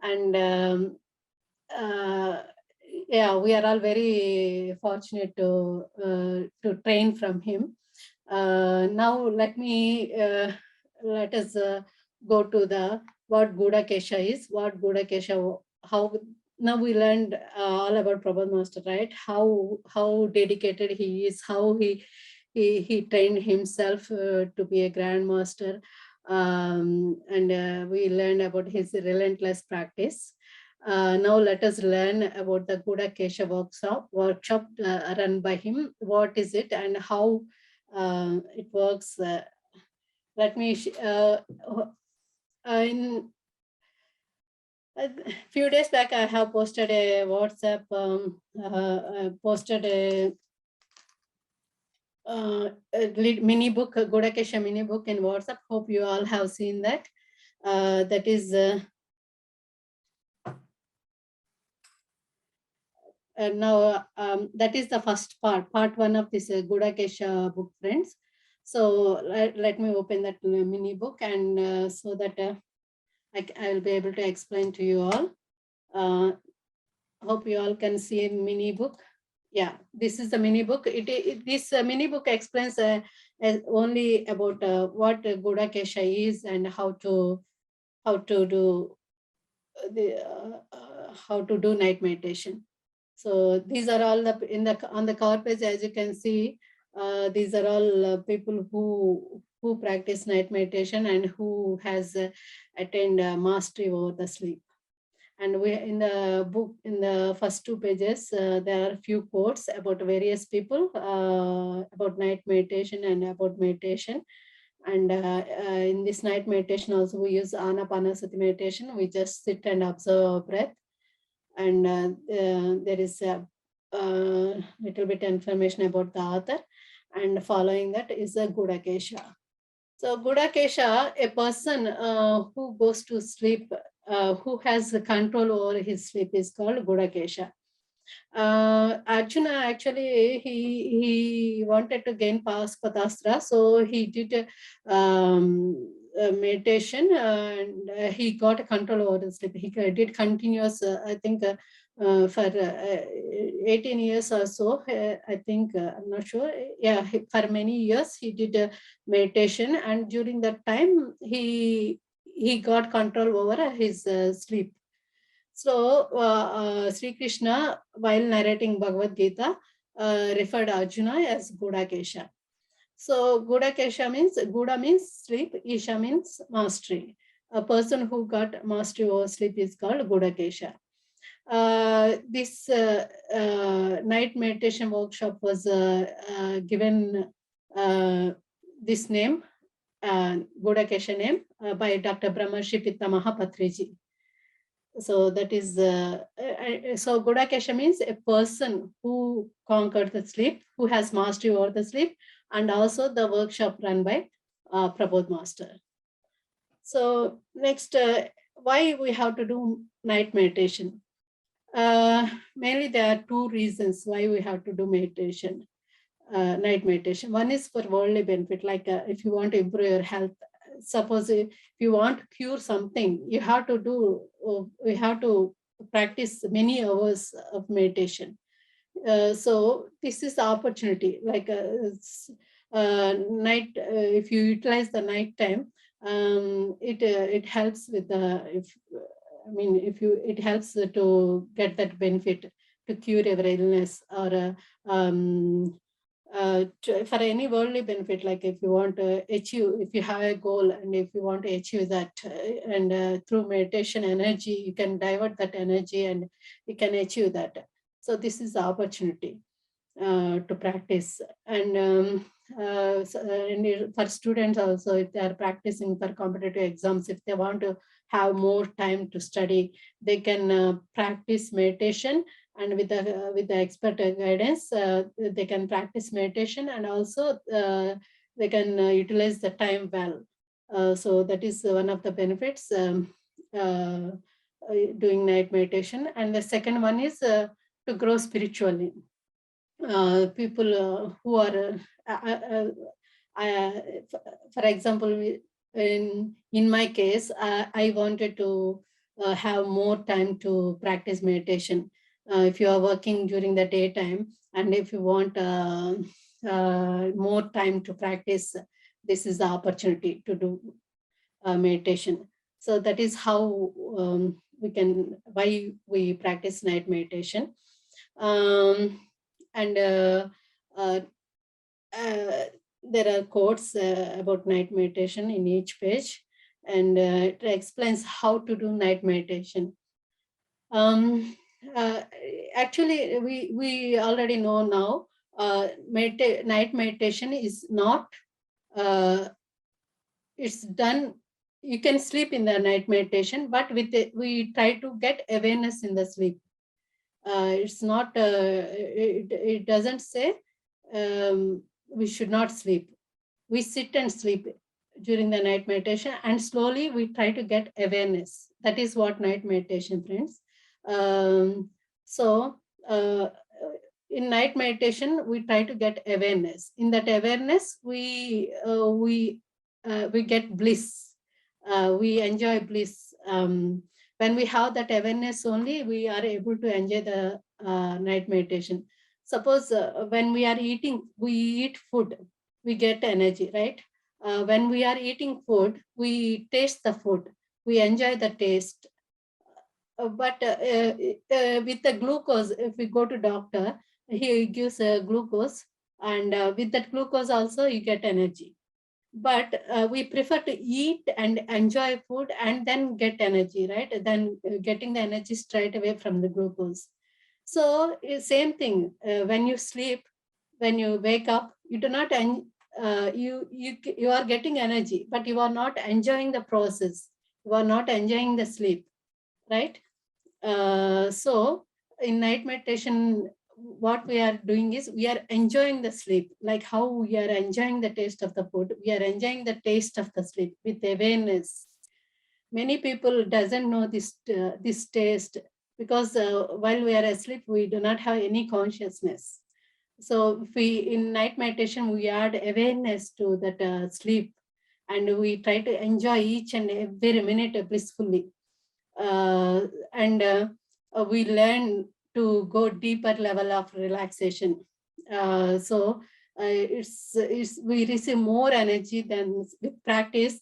And yeah, we are all very fortunate to train from him. Now let us go to the what Gudakesha is. What Gudakesha, how now we learned all about Prabhupada Master, right? How dedicated he is, how he trained himself to be a grand master, and we learned about his relentless practice. Now let us learn about the Gudakesha workshop run by him. What is it and how it works? Let me in a few days back, I have posted a WhatsApp, posted a mini book, Gudakesha mini book in WhatsApp. Hope you all have seen that. That is now that is the first part 1 of this Gudakesha book, friends. So let me open that mini book, and so that I will be able to explain to you all. Hope you all can see a mini book. Yeah, this is the mini book. This mini book explains only about what Gudakesha is and how to do how to do night meditation. So these are all on the cover page, as you can see. These are all people who practice night meditation and who has attained mastery over the sleep. And we in the book, in the first 2 pages, there are a few quotes about various people about night meditation and about meditation. And in this night meditation also we use Anapanasati meditation. We just sit and observe our breath. And there is a little bit information about the author. And following that is a Gudakesha. So Gudakesha, a person who goes to sleep, who has control over his sleep, is called Gudakesha. Arjuna actually he wanted to gain Paspatastra, so he did meditation and he got control over the sleep. He did continuous, I think, for 18 years or so. I think I'm not sure. Yeah, for many years he did meditation, and during that time he got control over his sleep. So, Sri Krishna, while narrating Bhagavad Gita, referred Arjuna as Gudakesha. So, Gudakesha means, Guda means sleep, Isha means mastery. A person who got mastery over sleep is called Gudakesha. This night meditation workshop was given this name, Gudakesha name, by Dr. Brahmarshi Pitamaha Patriji. So that is, so Gudakesha means a person who conquered the sleep, who has mastery over the sleep, and also the workshop run by Prabodh Master. So next, why we have to do night meditation? Mainly there are two reasons why we have to do meditation, night meditation. One is for worldly benefit, like if you want to improve your health. Suppose if you want to cure something, you have to practice many hours of meditation. So this is the opportunity, like night, if you utilize the night time, it helps with the, it helps to get that benefit to cure your illness, or for any worldly benefit, like if you want to achieve, if you have a goal and if you want to achieve that, and through meditation energy, you can divert that energy and you can achieve that. So this is the opportunity to practice. And for students also, if they are practicing for competitive exams, if they want to have more time to study, they can practice meditation, and with the expert guidance, they can practice meditation, and also they can utilize the time well. So that is one of the benefits doing night meditation. And the second one is to grow spiritually. People who are, for example, in my case, I wanted to have more time to practice meditation. If you are working during the daytime, and if you want more time to practice, this is the opportunity to do meditation. So that is how why we practice night meditation. And there are quotes about night meditation in each page, and it explains how to do night meditation. Actually, we already know now, night meditation is not, it's done, you can sleep in the night meditation, but we try to get awareness in the sleep. It's not, it doesn't say we should not sleep. We sit and sleep during the night meditation, and slowly we try to get awareness. That is what night meditation, friends. So in night meditation, we try to get awareness. In that awareness, we get bliss. We enjoy bliss. When we have that awareness only, we are able to enjoy the night meditation. Suppose when we are eating, we eat food, we get energy, right? When we are eating food, we taste the food, we enjoy the taste. But with the glucose, if we go to doctor, he gives glucose, and with that glucose also you get energy. But we prefer to eat and enjoy food and then get energy, right? Then getting the energy straight away from the glucose. So same thing, when you sleep, when you wake up, you do not, you are getting energy, but you are not enjoying the process. You are not enjoying the sleep, right? So in night meditation, what we are doing is we are enjoying the sleep, like how we are enjoying the taste of the food. We are enjoying the taste of the sleep with awareness. Many people doesn't know this taste, because while we are asleep, we do not have any consciousness. So if we, in night meditation, we add awareness to that sleep, and we try to enjoy each and every minute blissfully. And we learn to go deeper level of relaxation. It's we receive more energy than with practice.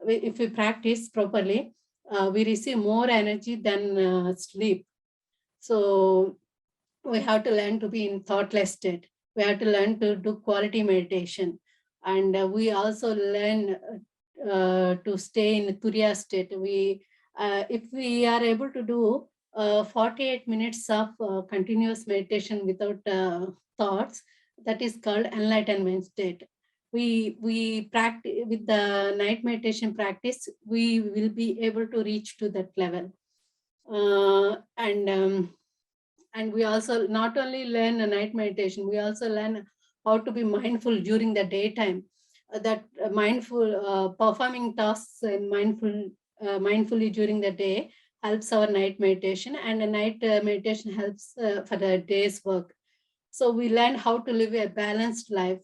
If we practice properly, we receive more energy than sleep. So we have to learn to be in thoughtless state. We have to learn to do quality meditation. And we also learn to stay in Turiya state. If we are able to do 48 minutes of continuous meditation without thoughts, that is called enlightenment state. We practice with the night meditation practice, we will be able to reach to that level. And we also not only learn a night meditation, we also learn how to be mindful during the daytime. That mindful performing tasks and mindfully during the day helps our night meditation, and the night meditation helps for the day's work. So we learn how to live a balanced life.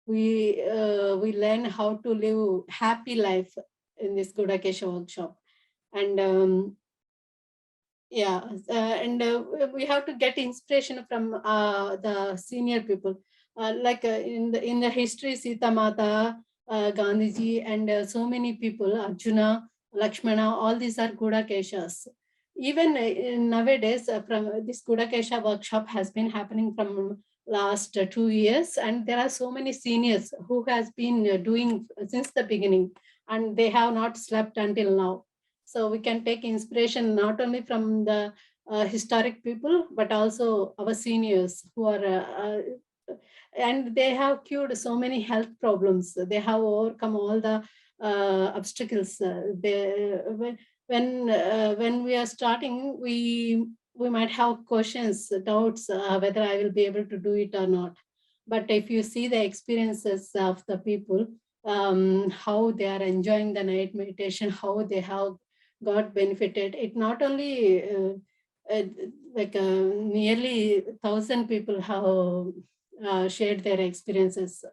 We learn how to live happy life in this Gudakesha workshop. And we have to get inspiration from the senior people, in the history, Sita Mata, Gandhiji, and so many people, Arjuna, Lakshmana, all these are Gudakeshas. Even nowadays, from this Gudakesha workshop has been happening from last 2 years, and there are so many seniors who has been doing since the beginning, and they have not slept until now. So we can take inspiration not only from the historic people, but also our seniors who are, and they have cured so many health problems. They have overcome all the obstacles. When we are starting, we might have questions, doubts, whether I will be able to do it or not. But if you see the experiences of the people, how they are enjoying the night meditation, how they have got benefited. It not only nearly 1,000 people have shared their experiences.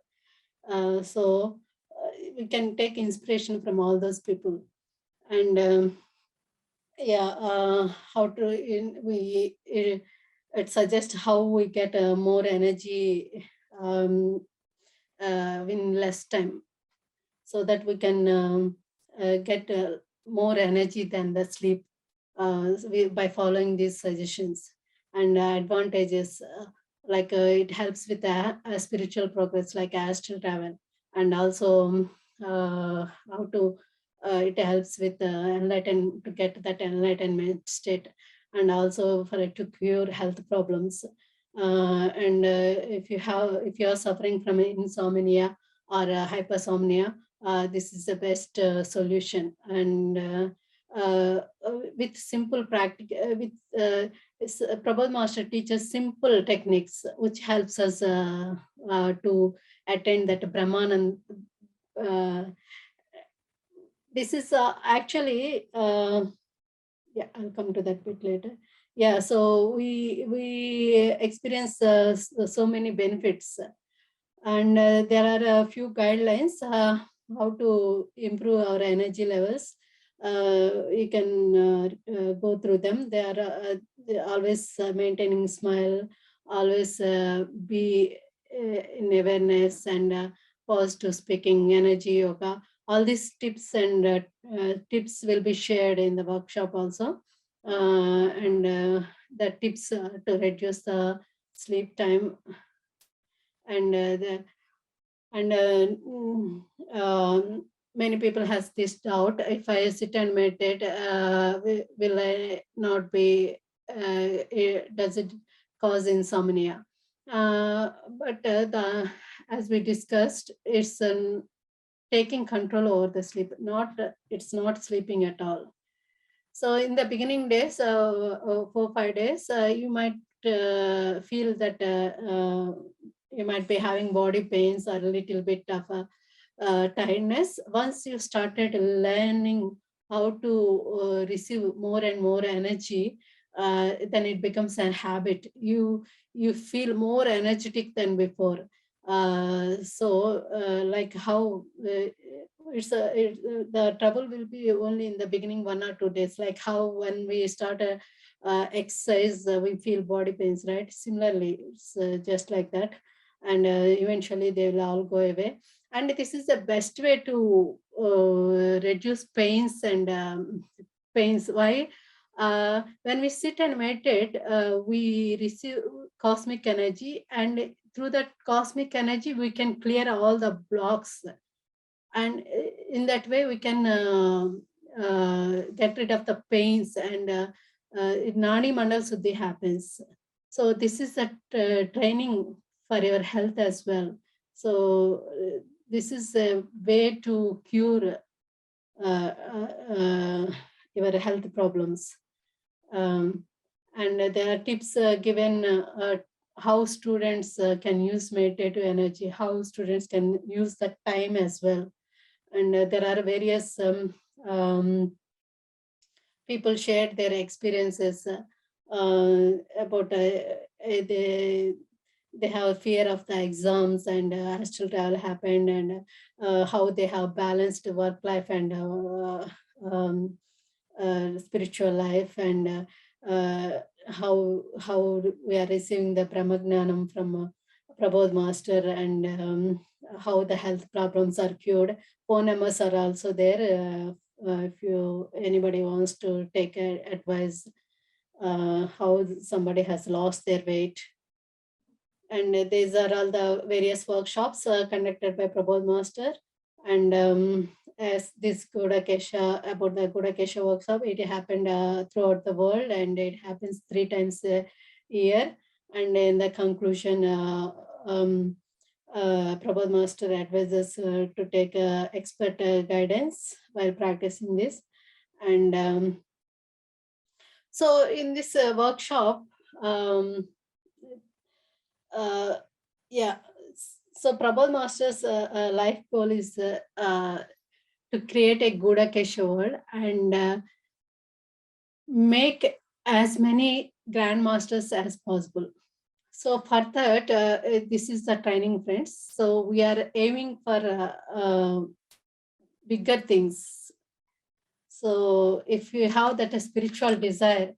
So we can take inspiration from all those people. And how to it suggests how we get more energy in less time, so that we can get more energy than the sleep by following these suggestions. And advantages, it helps with spiritual progress, like astral travel, and also how to it helps with to get that enlightenment state, and also for it to cure health problems. And if you are suffering from insomnia or hypersomnia, this is the best solution. And with simple practice, Prabhupada Master teaches simple techniques which helps us to attain that Brahmanan. This is actually, yeah, I'll come to that bit later. Yeah, so we experience so many benefits, and there are a few guidelines how to improve our energy levels. You can go through them. They are always maintaining smile, always be in awareness, and positive speaking, energy yoga. All these tips and tips will be shared in the workshop also. And the tips to reduce the sleep time. And many people has this doubt: if I sit and meditate, will I not be? Does it cause insomnia? But as we discussed, it's taking control over the sleep. It's not sleeping at all. So in the beginning days, 4-5 days, you might feel that you might be having body pains or a little bit of tiredness. Once you started learning how to receive more and more energy, then it becomes a habit. You feel more energetic than before. Like how the trouble will be only in the beginning 1 or 2 days, like how when we start a exercise, we feel body pains, right? Similarly, it's just like that. And eventually they will all go away. And this is the best way to reduce pains and pains. Why? When we sit and meditate, we receive cosmic energy, and through that cosmic energy, we can clear all the blocks. And in that way, we can get rid of the pains, and Nadi Mandal Suddhi happens. So this is a training for your health as well. So this is a way to cure your health problems. And there are tips given how students can use meditative energy, how students can use the time as well. And there are various people shared their experiences about they have fear of the exams, and astral travel happened, and how they have balanced work life and spiritual life, and how we are receiving the Brahmagnanam from Prabodh Master, and how the health problems are cured. Phone numbers are also there if anybody wants to take advice how somebody has lost their weight. And these are all the various workshops conducted by Prabodh Master. And as this Gudakesha, about the Gudakesha workshop, it happened throughout the world, and it happens 3 times a year. And in the conclusion, Prabodh Master advises to take expert guidance while practicing this. And so in this workshop, so Prabodh Master's life goal is to create a Gudakesha world and make as many grandmasters as possible. So for that, this is the training, friends. So we are aiming for bigger things. So if you have that spiritual desire,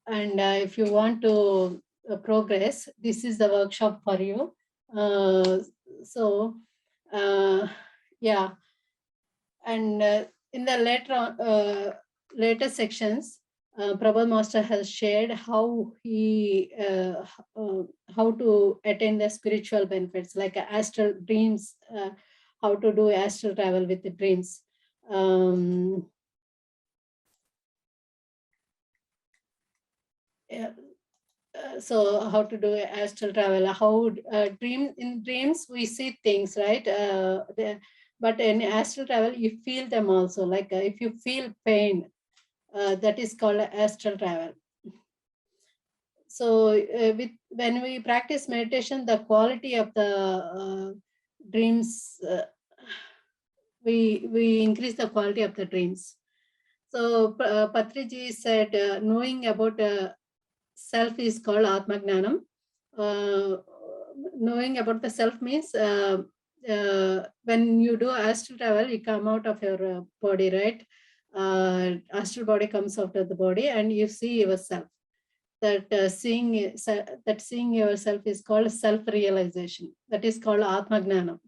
and if you want to progress, this is the workshop for you. Yeah, and in the later sections, Prabhupada Master has shared how he how to attain the spiritual benefits, like astral dreams, how to do astral travel with the dreams. So how to do astral travel, how in dreams we see things, right? But in astral travel you feel them also, like if you feel pain, that is called astral travel. So when we practice meditation, the quality of the dreams, we increase the quality of the dreams. So Patriji said, knowing about self is called Atma Gnanam. Knowing about the self means when you do astral travel, you come out of your body, right? Astral body comes out of the body, and you see yourself. That seeing yourself is called self-realization. That is called Atma Gnanam.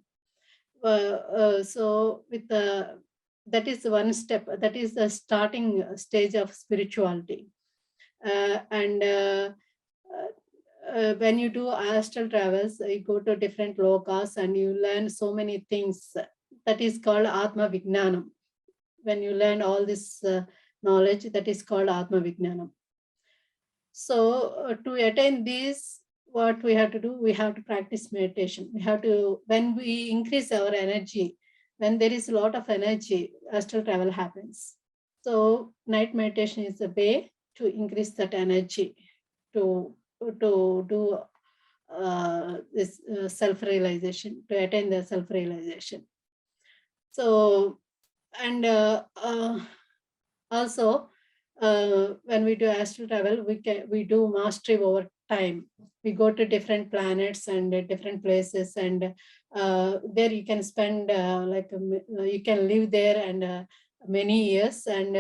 So with that is one step. That is the starting stage of spirituality. When you do astral travels, you go to different lokas and you learn so many things. That is called Atma Vijnanam. When you learn all this knowledge, that is called Atma Vijnanam. So to attain this, what we have to do, we have to practice meditation. We have to, when we increase our energy, when there is a lot of energy, astral travel happens. So night meditation is a way to increase that energy, to do this self-realization, to attain the self-realization. So, and also when we do astral travel, we do mastery over time. We go to different planets and different places, and there you can spend you can live there and many years, and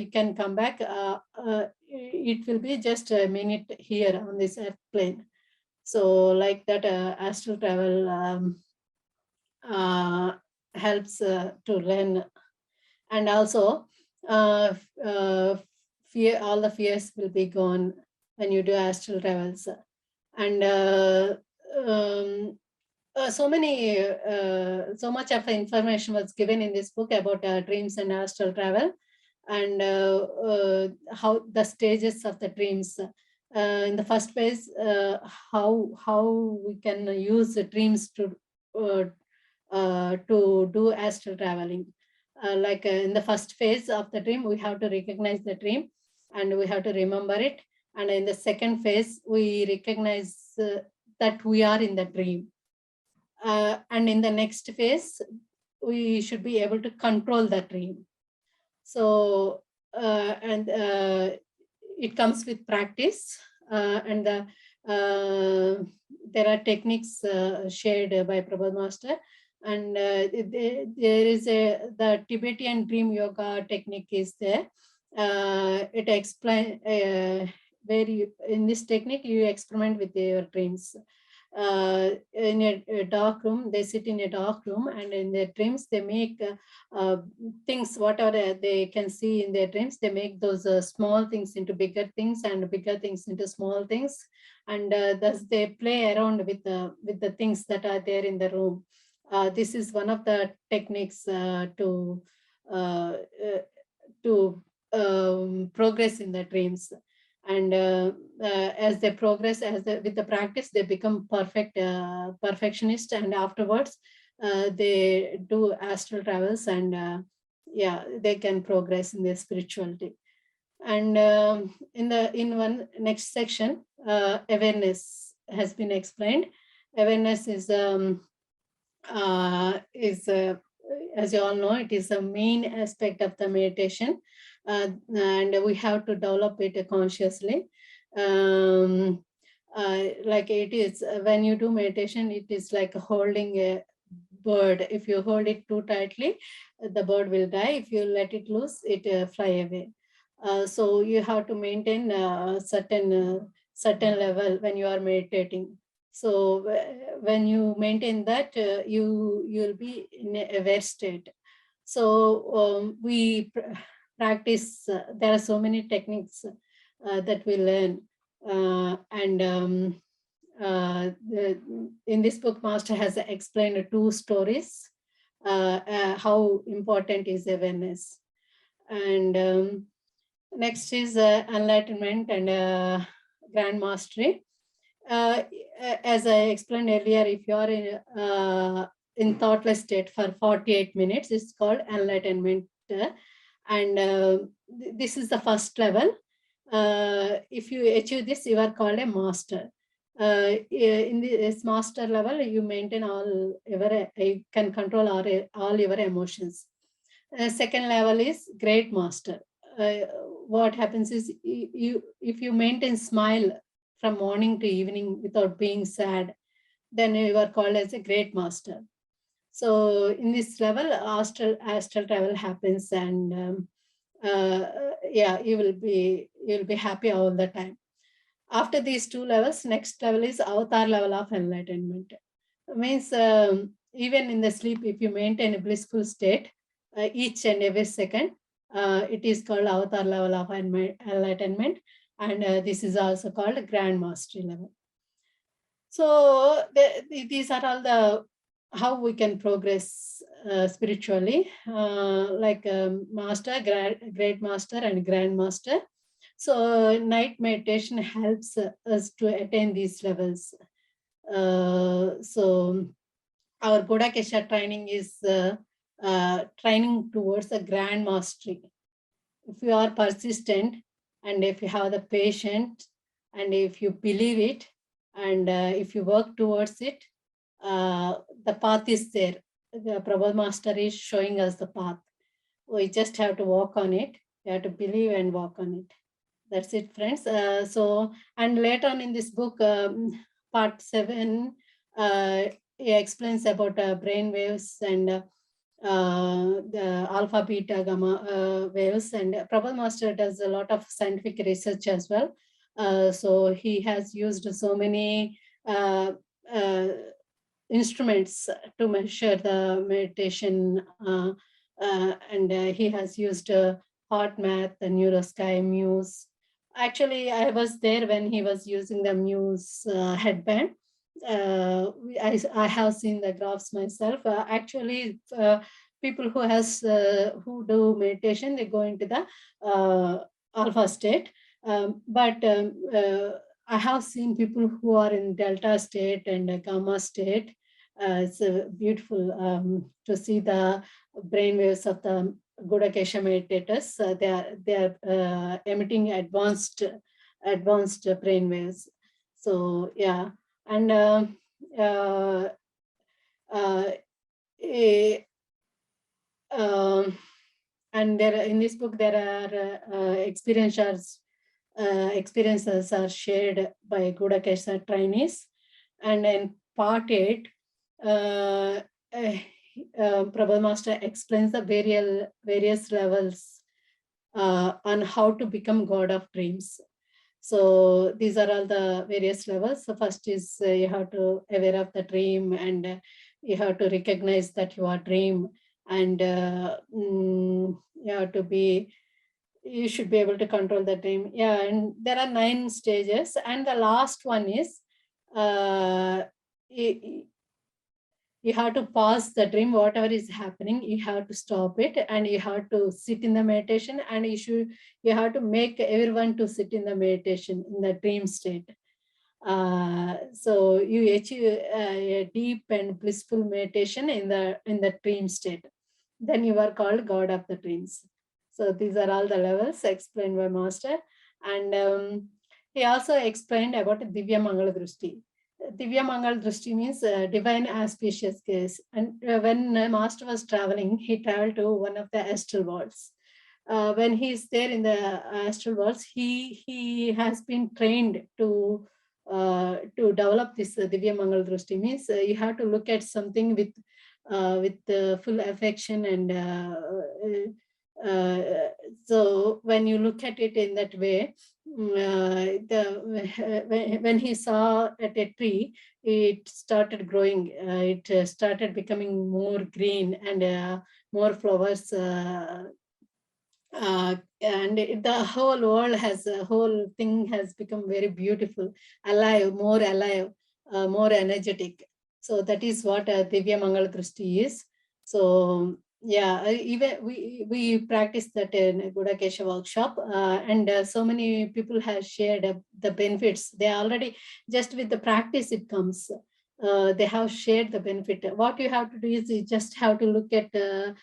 you can come back. It will be just a minute here on this earth plane. So like that, astral travel helps to learn, and also fear, all the fears will be gone when you do astral travels. And so much of information was given in this book about dreams and astral travel, and how the stages of the dreams. In the first phase, how we can use the dreams to do astral traveling. In the first phase of the dream, we have to recognize the dream and we have to remember it. And in the second phase, we recognize that we are in the dream. And in the next phase, we should be able to control the dream. So, it comes with practice, and there are techniques shared by Prabhupada Master. And there is the Tibetan dream yoga technique is there. It explains where you, in this technique, you experiment with your dreams. In a dark room, they sit in a dark room, and in their dreams, they make things, whatever they can see in their dreams, they make those small things into bigger things and bigger things into small things. And thus they play around with the things that are there in the room. This is one of the techniques to progress in the dreams. And as they progress, with the practice, they become perfectionist, and afterwards they do astral travels, and they can progress in their spirituality. And in one next section, awareness has been explained. Awareness is as you all know, it is a main aspect of the meditation, and we have to develop it consciously. Like it is, when you do meditation, it is like holding a bird. If you hold it too tightly, the bird will die. If you let it loose, it fly away. So you have to maintain a certain level when you are meditating. So when you maintain that, you'll be in a aware state. So we practice. There are so many techniques that we learn, and in this book, Master has explained 2 stories how important is awareness. And next is enlightenment and grand mastery. As I explained earlier, if you are in thoughtless state for 48 minutes, it's called enlightenment. And this is the first level. If you achieve this, you are called a master. In this master level, you maintain you can control all your emotions. Second level is great master. What happens is, if you maintain smile from morning to evening without being sad, then you are called as a great master. So in this level, astral travel happens, and you will be happy all the time. After these 2 levels, next level is avatar level of enlightenment. It means even in the sleep, if you maintain a blissful state each and every second, it is called avatar level of enlightenment, and this is also called grand mastery level. So these are all the how we can progress spiritually, like master, great master, and grand master. So night meditation helps us to attain these levels. So our Gudakesha training is training towards a grand mastery. If you are persistent, and if you have the patience, and if you believe it, and if you work towards it, the path is there. The Prabhupada Master is showing us the path. We just have to walk on it, You have to believe and walk on it. That's it, friends. And later on in this book, part 7, he explains about brain waves and the alpha, beta, gamma waves. And Prabhupada Master does a lot of scientific research as well. So he has used so many instruments to measure the meditation, and he has used heart math, the neurosky, muse. Actually, I was there when he was using the muse headband. I have seen the graphs myself. Actually, people who do meditation, they go into the alpha state. But I have seen people who are in delta state and gamma state. It's beautiful to see the brain waves of the Gudakesha meditators. They are emitting advanced brain waves. So yeah, and and there in this book there are experiences are shared by Gudakesha trainees, and in part 8, Prabhupada Master explains the various levels on how to become God of dreams. So these are all the various levels. So first is you have to aware of the dream, and you have to recognize that you are dream, and you should be able to control the dream. Yeah, and there are 9 stages, and the last one is you have to pause the dream, whatever is happening, you have to stop it, and you have to sit in the meditation, and you have to make everyone to sit in the meditation in the dream state. So you achieve a deep and blissful meditation in the dream state. Then you are called God of the dreams. So these are all the levels explained by Master. And he also explained about Divya Mangala Drushti. Divya Mangal Drushti means divine auspicious gaze. And when Master was traveling, he traveled to one of the astral worlds. When he is there in the astral worlds, he has been trained to develop this Divya Mangal Drushti. Means you have to look at something with full affection, and so when you look at it in that way, when he saw at a tree, it started growing. It started becoming more green, and more flowers. And the whole thing has become very beautiful, alive, more energetic. So that is what Divya Mangal Drushti is. So yeah, even we practice that in Gudakesha workshop, and so many people have shared the benefits. They already, just with the practice it comes. They have shared the benefit. What you have to do is you just have to look at the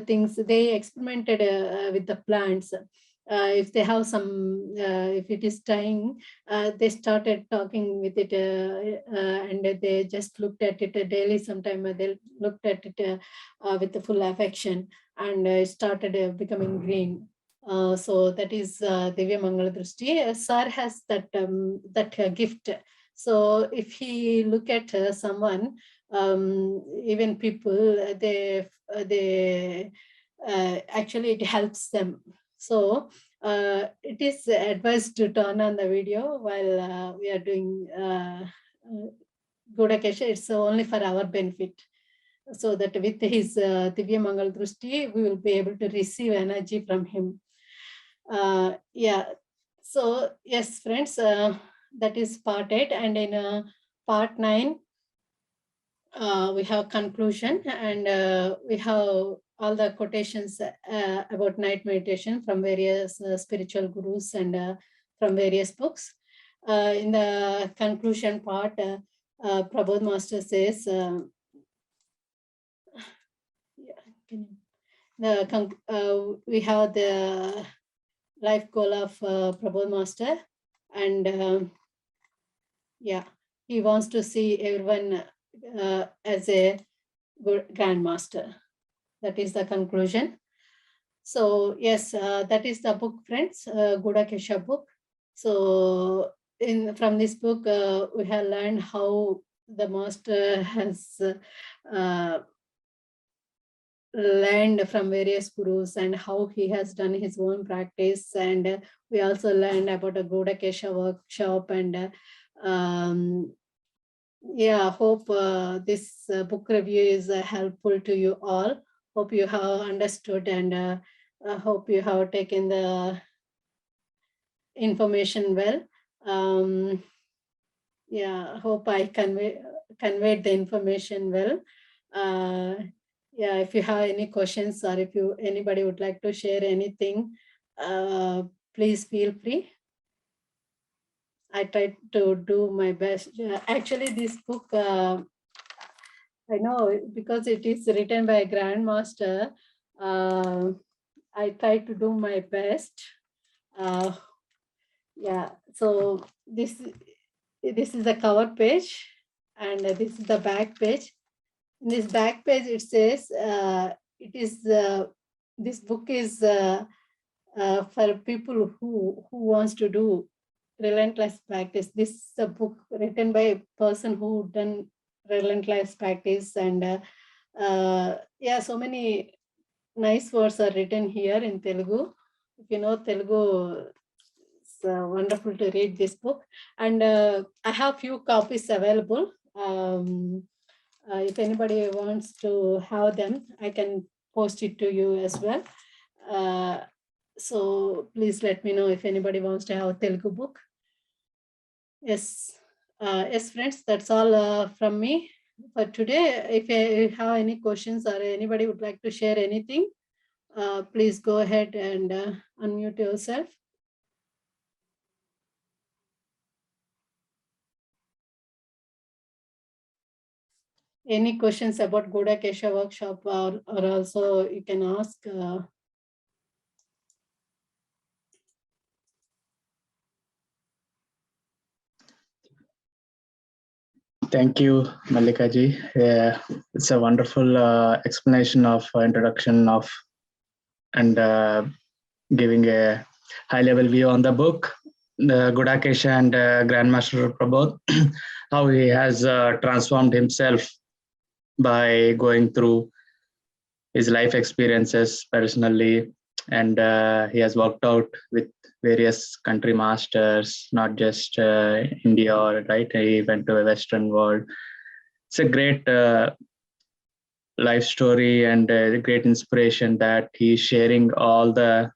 things they experimented with the plants. If they have some, if it is dying, they started talking with it, and they just looked at it daily. Sometime they looked at it with the full affection, and it started becoming green. So that is Divya Mangala Drushti. Sir has that gift. So if he look at someone, even people, they actually it helps them. So it is advised to turn on the video while we are doing Gudakesha. It's only for our benefit, so that with his Divya Mangal Drushti, we will be able to receive energy from him. Yeah. So yes, friends, that is part 8, and in part 9, we have conclusion, and we have all the quotations about night meditation from various spiritual gurus and from various books. In the conclusion part, Prabodh Master says, we have the life goal of Prabodh Master, and yeah, he wants to see everyone as a good grandmaster. That is the conclusion. So yes, that is the book, friends, Gudakesha book. So from this book, we have learned how the master has learned from various gurus and how he has done his own practice. And we also learned about a Gudakesha workshop. And yeah, hope this book review is helpful to you all. Hope you have understood, and hope you have taken the information well. Yeah, hope I conveyed the information well. Yeah, if you have any questions, or if anybody would like to share anything, please feel free. I tried to do my best. Actually, this book, I know, because it is written by a grandmaster, I try to do my best. Yeah, so this is the cover page, and this is the back page. In this back page, it says this book is for people who wants to do relentless practice. This is a book written by a person who done relentless practice, and yeah, so many nice words are written here in Telugu. If you know Telugu, it's wonderful to read this book. And I have few copies available. If anybody wants to have them, I can post it to you as well. So please let me know if anybody wants to have a Telugu book. Yes, yes, friends, that's all from me for today. If you have any questions or anybody would like to share anything, please go ahead and unmute yourself. Any questions about Gudakesha workshop, or also you can ask. Thank you, Mallika ji. Yeah, it's a wonderful explanation of introduction of and giving a high-level view on the book, the Gudakesha and Grandmaster Prabodh, how he has transformed himself by going through his life experiences personally, and he has worked out with various country masters, not just India, or right. He went to a Western world. It's a great life story and a great inspiration that he's sharing all the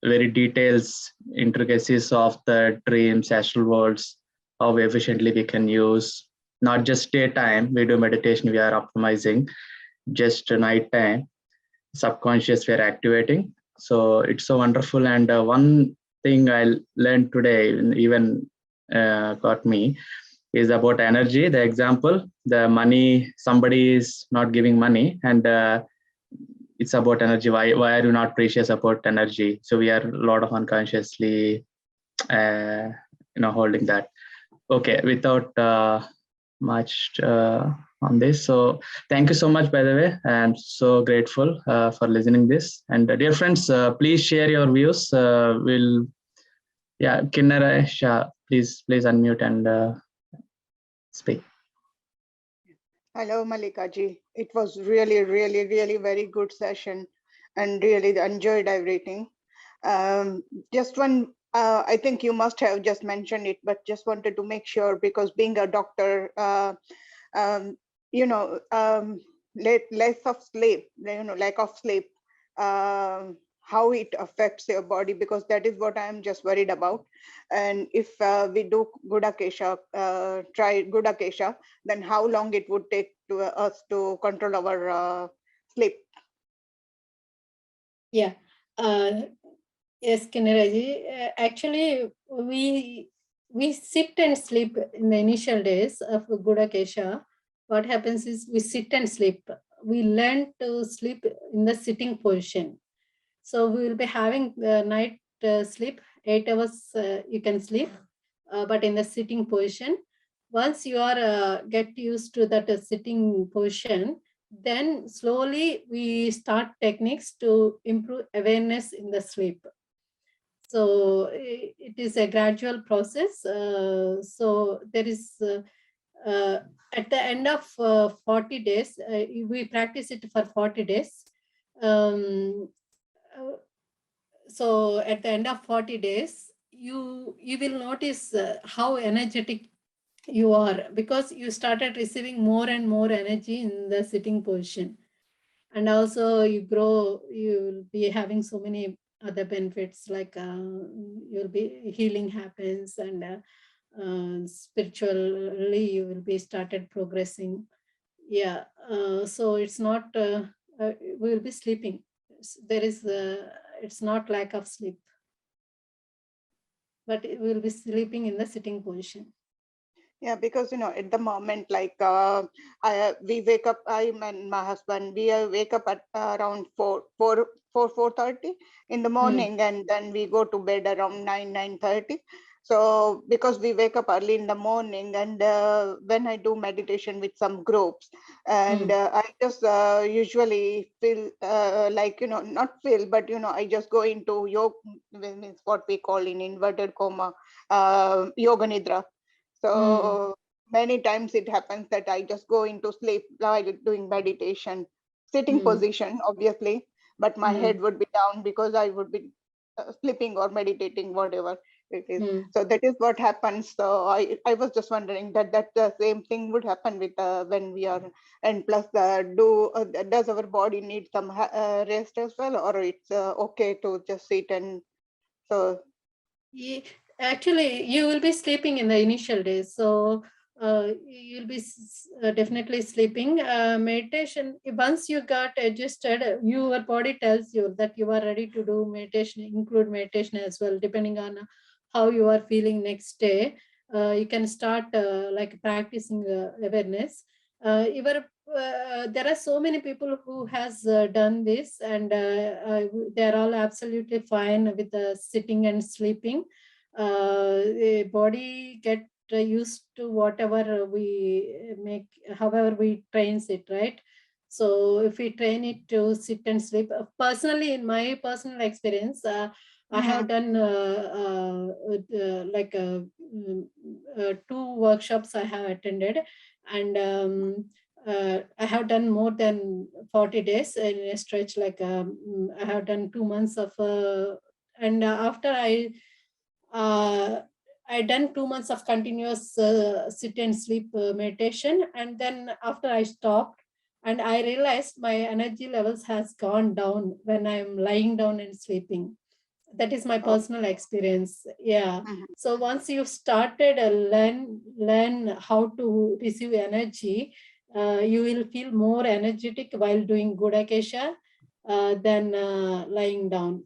very details, intricacies of the dreams, astral worlds, how efficiently we can use not just daytime. We do meditation, we are optimizing just night time. Subconscious we are activating. So it's so wonderful. And one thing I learned today, even got me, is about energy. The example, the money, somebody is not giving money, and it's about energy. Why are you not precious about energy? So we are a lot of unconsciously holding that. Okay, without much on this, so thank you so much, by the way. I'm so grateful for listening this. And dear friends, please share your views. Kinnara, please unmute and speak. Hello, Mallika ji. It was really, really, really very good session, and really enjoyed everything. Just one, I think you must have just mentioned it, but just wanted to make sure, because being a doctor, less of sleep, lack of sleep, how it affects your body, because that is what I'm just worried about. And if we do Gudakesha, try Gudakesha, then how long it would take to us to control our sleep? Yeah. Yes, Kineraji. Actually, we sit and sleep in the initial days of Gudakesha. What happens is we sit and sleep. We learn to sleep in the sitting position. So we will be having the night sleep, 8 hours you can sleep, but in the sitting position. Once you are get used to that sitting position, Then slowly we start techniques to improve awareness in the sleep. So it is a gradual process. So there is at the end of 40 days, we practice it for 40 days. So at the end of 40 days, you will notice how energetic you are, because you started receiving more and more energy in the sitting position. And also you grow, you will be having so many other benefits, like you'll be healing happens, and spiritually you will be started progressing. Yeah. So it's not we will be sleeping. There is it's not lack of sleep, but we will be sleeping in the sitting position. Yeah, because at the moment, like we wake up, I and my husband, we wake up at around 4:30 in the morning, and then we go to bed around 9:30. So because we wake up early in the morning, and when I do meditation with some groups, and I just usually feel like not feel, but I just go into yoga, means what we call in inverted comma yoga nidra. So many times it happens that I just go into sleep while doing meditation, sitting position, obviously, but my head would be down because I would be sleeping or meditating, whatever it is. So that is what happens. So I was just wondering that the same thing would happen with when we are, and plus does our body need some rest as well, or it's okay to just sit and so. Yeah, actually, you will be sleeping in the initial days. So you'll be definitely sleeping. Meditation, once you got adjusted, your body tells you that you are ready to do meditation, include meditation as well, depending on how you are feeling next day. You can start like practicing awareness. There are so many people who has done this, and they're all absolutely fine with sitting and sleeping. The body get used to whatever we make, however we trains it, right? So if we train it to sit and sleep, personally, in my personal experience, I have done like 2 workshops I have attended, and I have done more than 40 days in a stretch. Like I have done 2 months of, and after I done 2 months of continuous sit and sleep meditation, and then after I stopped, and I realized my energy levels has gone down when I'm lying down and sleeping. That is my personal experience. Yeah. So once you've started learn how to receive energy, you will feel more energetic while doing Gudakesha than lying down.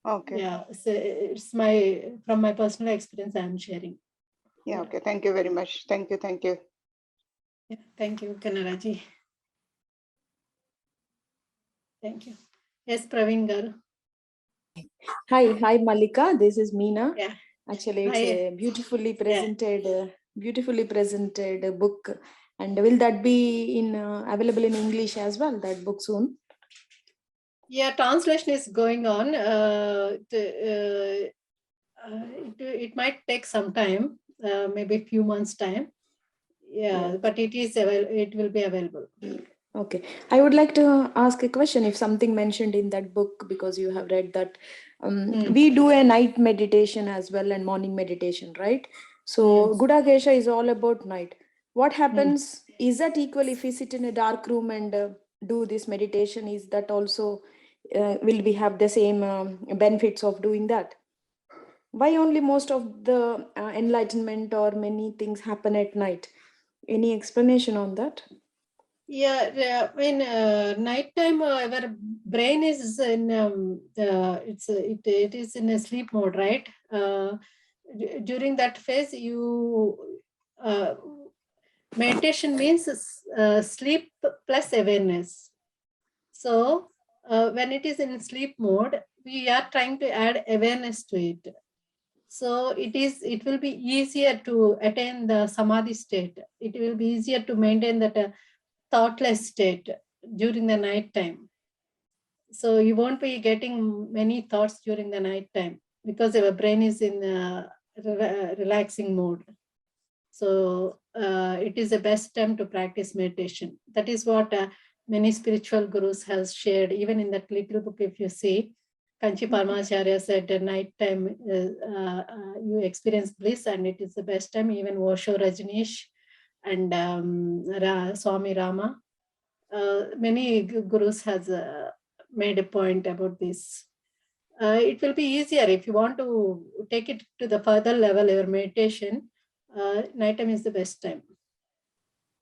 Okay. Yeah. So it's from my personal experience I'm sharing. Yeah. Okay. Thank you very much. Thank you. Thank you. Yeah. Thank you, Kanaraji. Thank you. Yes, Praveen Garu. Hi, Mallika. This is Meena. Yeah. Actually, it's Hi. a beautifully presented book. And will that be available in English as well? That book soon? Yeah, translation is going on. It might take some time, maybe a few months' time. Yeah, Yes. but it will be available. Okay. I would like to ask a question. If something mentioned in that book, because you have read that, we do a night meditation as well and morning meditation, right? So Gudakesha is all about night. What happens? Is that equal if we sit in a dark room and do this meditation? Is that also will we have the same benefits of doing that? Why only most of the enlightenment or many things happen at night? Any explanation on that? Yeah, in nighttime, our brain is in it is in a sleep mode, right? During that phase, meditation means sleep plus awareness. So when it is in sleep mode, we are trying to add awareness to it. So it will be easier to attain the samadhi state. It will be easier to maintain that thoughtless state during the night time. So you won't be getting many thoughts during the night time because your brain is in a relaxing mode. So it is the best time to practice meditation. That is what many spiritual gurus have shared. Even in that little book, if you see, Kanchi Paramacharya said at night time you experience bliss and it is the best time. Even Osho Rajneesh and Swami Rama, many gurus has made a point about this. It will be easier if you want to take it to the further level, your meditation. Nighttime is the best time.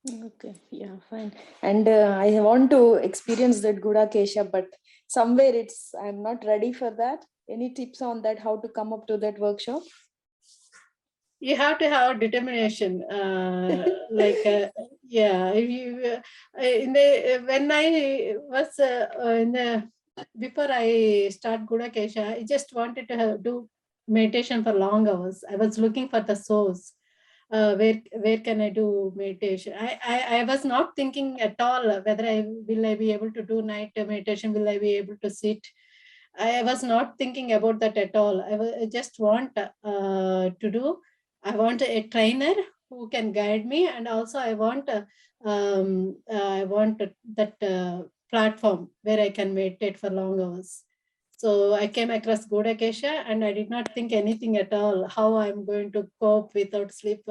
Okay, yeah, fine. And I want to experience that Gudakesha, but somewhere I'm not ready for that. Any tips on that, how to come up to that workshop? You have to have determination. Yeah, if you when I was before I start Gudakesha, I just wanted to do meditation for long hours. I was looking for the source. Where can I do meditation? I was not thinking at all whether will I be able to do night meditation, will I be able to sit. I was not thinking about that at all. I just want to do. I want a trainer who can guide me, and also I want that platform where I can meditate for long hours. So I came across Gudakesha and I did not think anything at all, how I'm going to cope without sleep.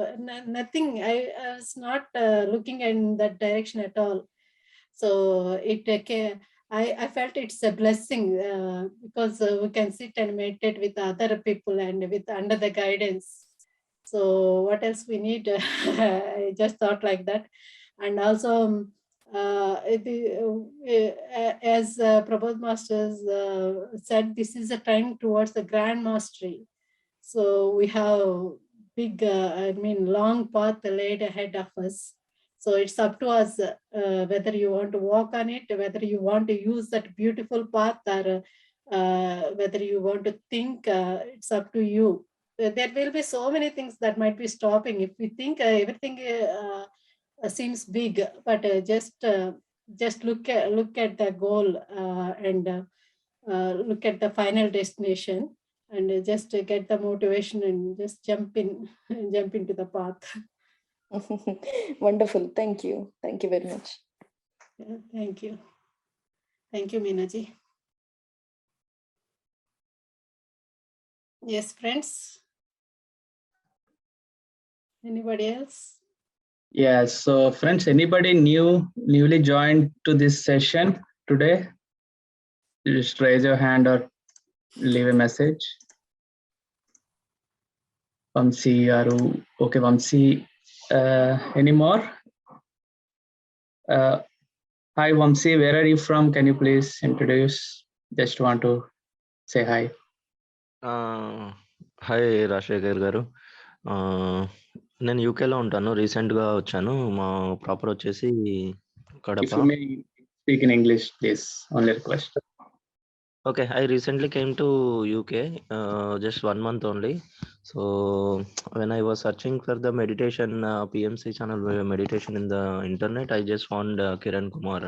Nothing. I was not looking in that direction at all. So I felt it's a blessing because we can sit and meditate with other people and with under the guidance. So what else we need? I just thought like that. And also, as Prabodh Masters said, this is a time towards the grand mastery. So we have big, long path laid ahead of us. So it's up to us whether you want to walk on it, whether you want to use that beautiful path, or whether you want to think. It's up to you. There will be so many things that might be stopping. If we think everything seems big, but just look at the goal and look at the final destination, and just get the motivation and just jump into the path. Wonderful. Thank you. Thank you very much. Yeah, thank you. Thank you, Meenaji. Yes, friends. Anybody else? Yeah, so friends, anybody newly joined to this session today? Just raise your hand or leave a message. Vamsi, Aru, okay, Vamsi, any more? Hi, Vamsi, where are you from? Can you please introduce? Just want to say hi. Hi Rajasekhar గారు. నేను యూకేలో ఉంటాను. రీసెంట్గా వచ్చాను. మా proper వచ్చేసి Kadapa. If you may speak in English, please. Only request. Okay, I recently came to UK just 1 month only. So when I was searching for the meditation PMC channel meditation in the internet, I just found Kiran Kumar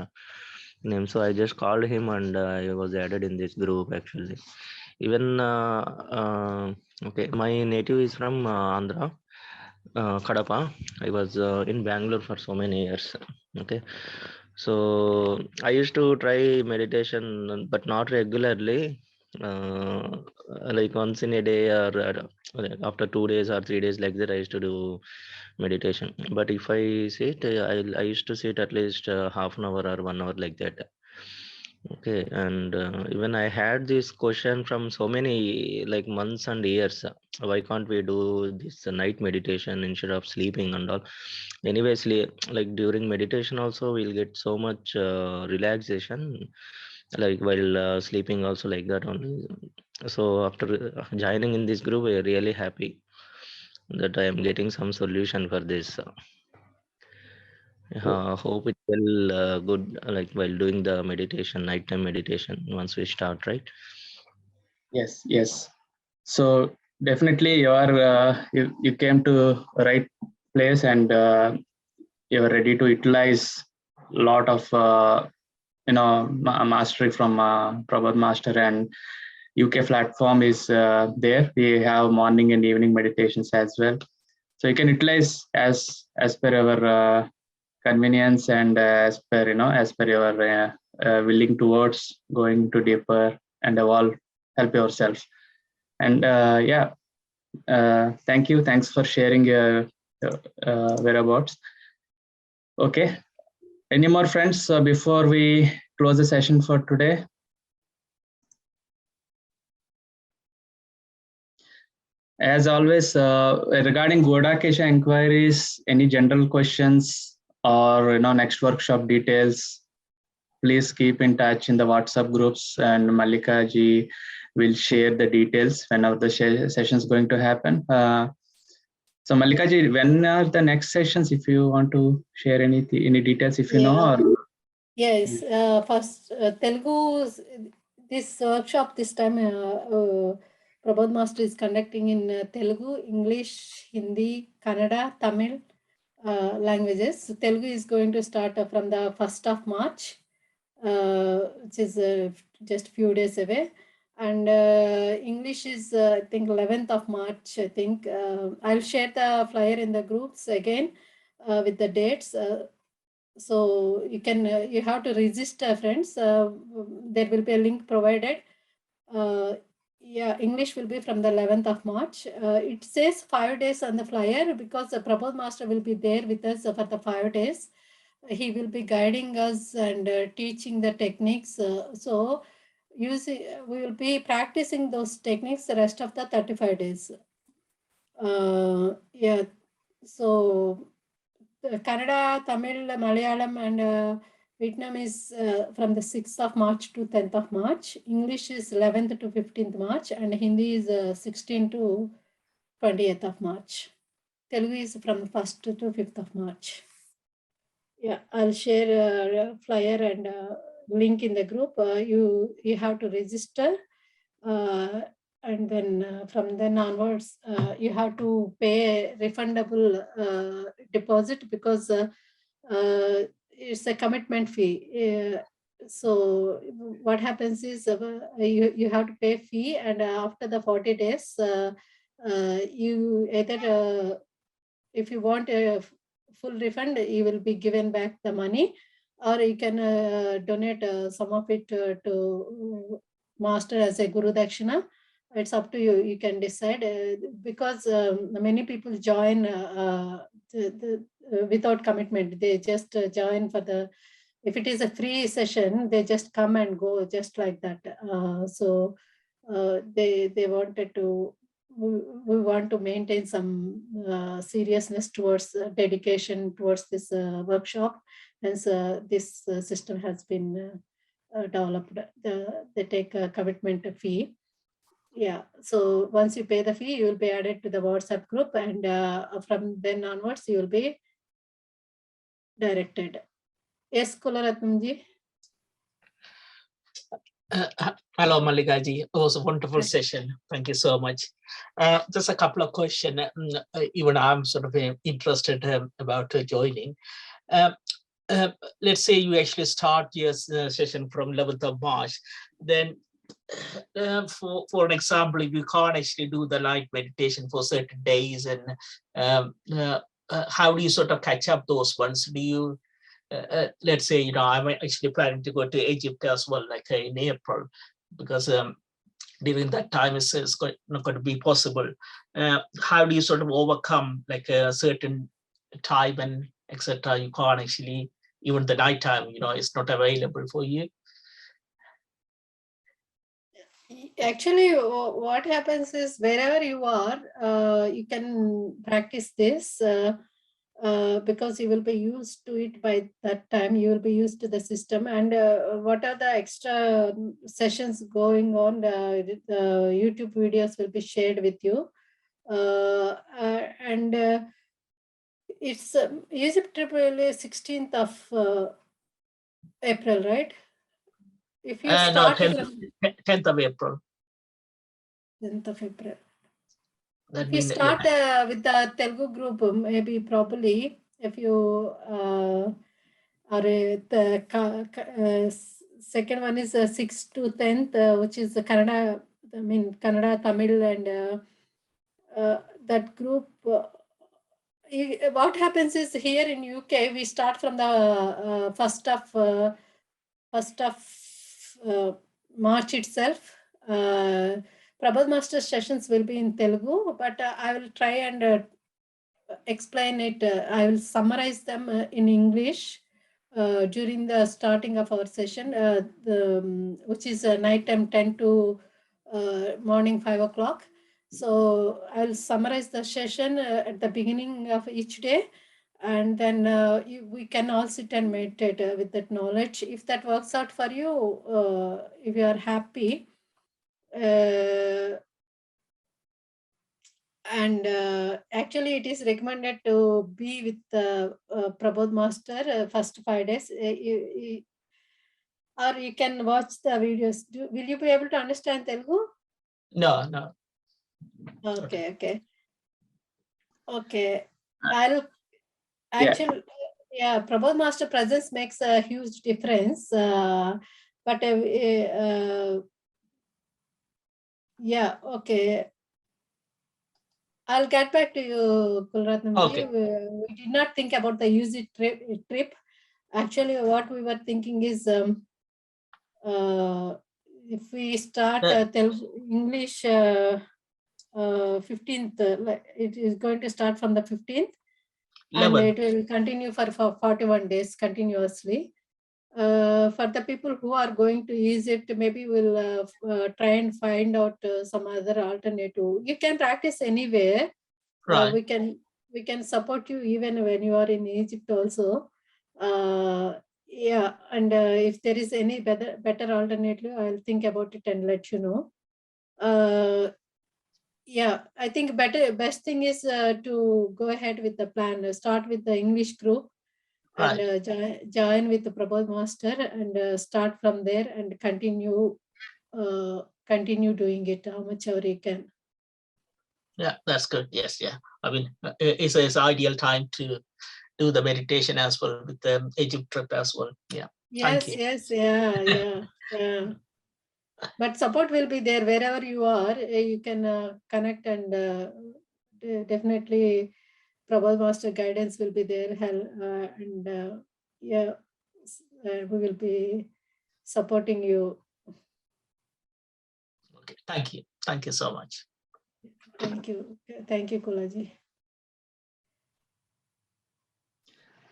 name. So I just called him and I was added in this group actually. Even okay, my native is from Andhra, Kadapa. I was in Bangalore for so many years. Okay, so I used to try meditation, but not regularly. Like once in a day or after 2 days or 3 days like that, I used to do meditation. But if I sit, I used to sit at least half an hour or 1 hour like that. Okay, and even I had this question from so many like months and years. Why can't we do this night meditation instead of sleeping and all? Anyways, like during meditation also we'll get so much relaxation, like while sleeping also like that only. So after joining in this group, we're really happy that I am getting some solution for this. Hope it will good like while doing the meditation, nighttime meditation once we start, right? Yes. So definitely you are you came to right place and you are ready to utilize lot of mastery from Prabhat Master, and UK platform is there. We have morning and evening meditations as well. So you can utilize as per our convenience and as per your willing towards going to deeper and evolve, help yourself. And thank you. Thanks for sharing your whereabouts. Okay. Any more friends before we close the session for today? As always, regarding Gudakesha inquiries, any general questions or next workshop details, please keep in touch in the WhatsApp groups, and Mallika ji will share the details whenever the session is going to happen. So Mallika ji, when are the next sessions? If you want to share any details, if you know. Or... Yes, first Telugu. This workshop this time Prabodh Master is conducting in Telugu, English, Hindi, Kannada, Tamil languages. So Telugu is going to start from the 1st of March, which is just a few days away. And English is, I think, 11th of March, I think. I'll share the flyer in the groups again with the dates. So you can, you have to register, friends. There will be a link provided. Yeah, English will be from the 11th of March. It says 5 days on the flyer because the Prabodh Master will be there with us for the 5 days. He will be guiding us and teaching the techniques. So we will be practicing those techniques the rest of the 35 days. Yeah, so Kannada, Tamil, Malayalam, and Vietnamese from the 6th of March to 10th of March. English is 11th to 15th March, and Hindi is 16th to 20th of March. Telugu is from 1st to 5th of March. Yeah, I'll share a flyer and link in the group. You have to register, and then from then onwards, you have to pay refundable deposit because it's a commitment fee. So what happens is you have to pay fee, and after the 40 days, you either if you want a full refund, you will be given back the money, or you can donate some of it to Master as a Gudakesha. It's up to you. You can decide because many people join without commitment. They just join for the, if it is a free session, they just come and go just like that. So they wanted to, we want to maintain some seriousness towards dedication towards this workshop. Hence, this system has been developed. They take a commitment fee. Yeah, so once you pay the fee, you will be added to the WhatsApp group, and from then onwards, you will be directed. Yes, Kularatnamji. Hello, Mallika ji. It was a wonderful session. Thank you so much. Just a couple of questions. Even I'm sort of interested about joining. Let's say you actually start your session from 11th of March. Then, for an example, if you can't actually do the light meditation for certain days, and how do you sort of catch up those ones? Do you let's say, I'm actually planning to go to Egypt as well, like in April, because during that time it's not going to be possible. How do you sort of overcome like a certain time and etc.? You can't actually, even the night time, it's not available for you. Actually, what happens is wherever you are, you can practice this. Because you will be used to it by that time, you will be used to the system. And what are the extra sessions going on, the YouTube videos will be shared with you. And it's Egypt Tripoli 16th of April, right? If you start 10th of April. 10th of April. That if you start with the Telugu group, maybe probably if you or second one is 6th to 10th, which is the Kannada, Kannada, Tamil, and that group. What happens is here in UK, we start from the 1st of March itself. Prabodh Master sessions will be in Telugu, but I will try and explain it. I will summarize them in English during the starting of our session, which is night time 10 to morning 5 o'clock. So I'll summarize the session at the beginning of each day, and then we can all sit and meditate with that knowledge. If that works out for you, if you are happy, and actually it is recommended to be with Prabodh Master first 5 days, or you can watch the videos. Will you be able to understand Telugu? No. Okay. I'll actually, yeah, Prabodh Master presence makes a huge difference. But yeah, okay. I'll get back to you, Kulratnamji. Okay. We did not think about the use it trip. Actually, what we were thinking is if we start English 15th, it is going to start from the 15th, 11. And it will continue for 41 days continuously. For the people who are going to use it, maybe we'll try and find out some other alternative. You can practice anywhere. Right. We can support you even when you are in Egypt also. Yeah, and if there is any better alternative, I'll think about it and let you know. Yeah, I think best thing is to go ahead with the plan. Start with the English group. Right. And join with the Prabodh Master and start from there and continue doing it how much ever you can. Yeah, that's good. Yes, yeah. I mean, it's ideal time to do the meditation as well with the Egypt trip as well. Yeah. Yes, yeah. But support will be there wherever you are. You can connect and definitely Prabodh Master guidance will be there, and yeah, we will be supporting you. Okay, thank you so much. Thank you, Kulaji.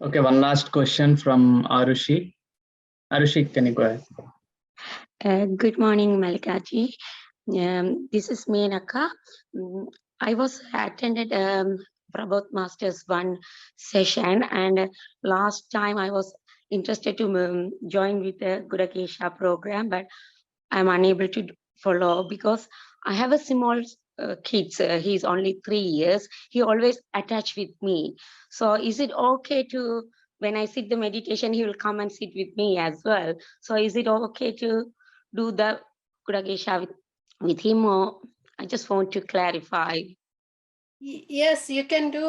Okay, one last question from Arushi. Arushi, can you go ahead? Good morning, Mallika ji. This is Meenaka. I was attended Prabodh Master's one session, and last time I was interested to join with the Gudakesha program, but I'm unable to follow because I have a small kids. He's only 3 years. He always attached with me. So is it okay to, when I sit the meditation, he will come and sit with me as well. So is it okay to do the Gudakesha with him, or I just want to clarify? Yes, you can do,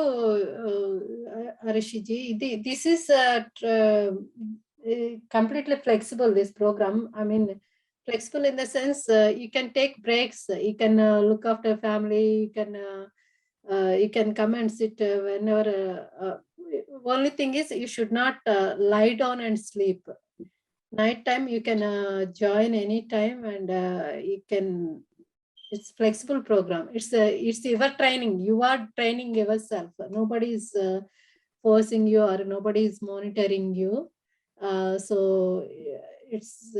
Arishiji. This is completely flexible, this program. I mean, flexible in the sense you can take breaks, you can look after family, you can come and sit whenever. Only thing is you should not lie down and sleep. Nighttime you can join anytime, and you can. It's flexible program. It's your training. You are training yourself. Nobody is forcing you or nobody is monitoring you. So it's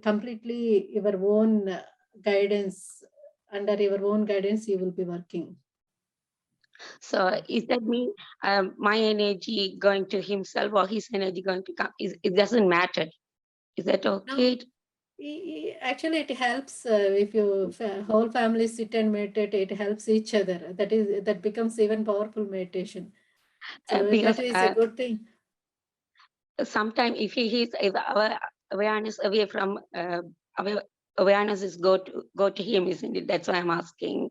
completely your own guidance. Under your own guidance, you will be working. So is that mean my energy going to himself or his energy going to come? It doesn't matter. Is that okay? No. Actually, it helps if you whole family sit and meditate. It helps each other. That becomes even powerful meditation. So because, that is a good thing. Sometimes if our awareness away from our awareness is go to him, isn't it? That's why I'm asking.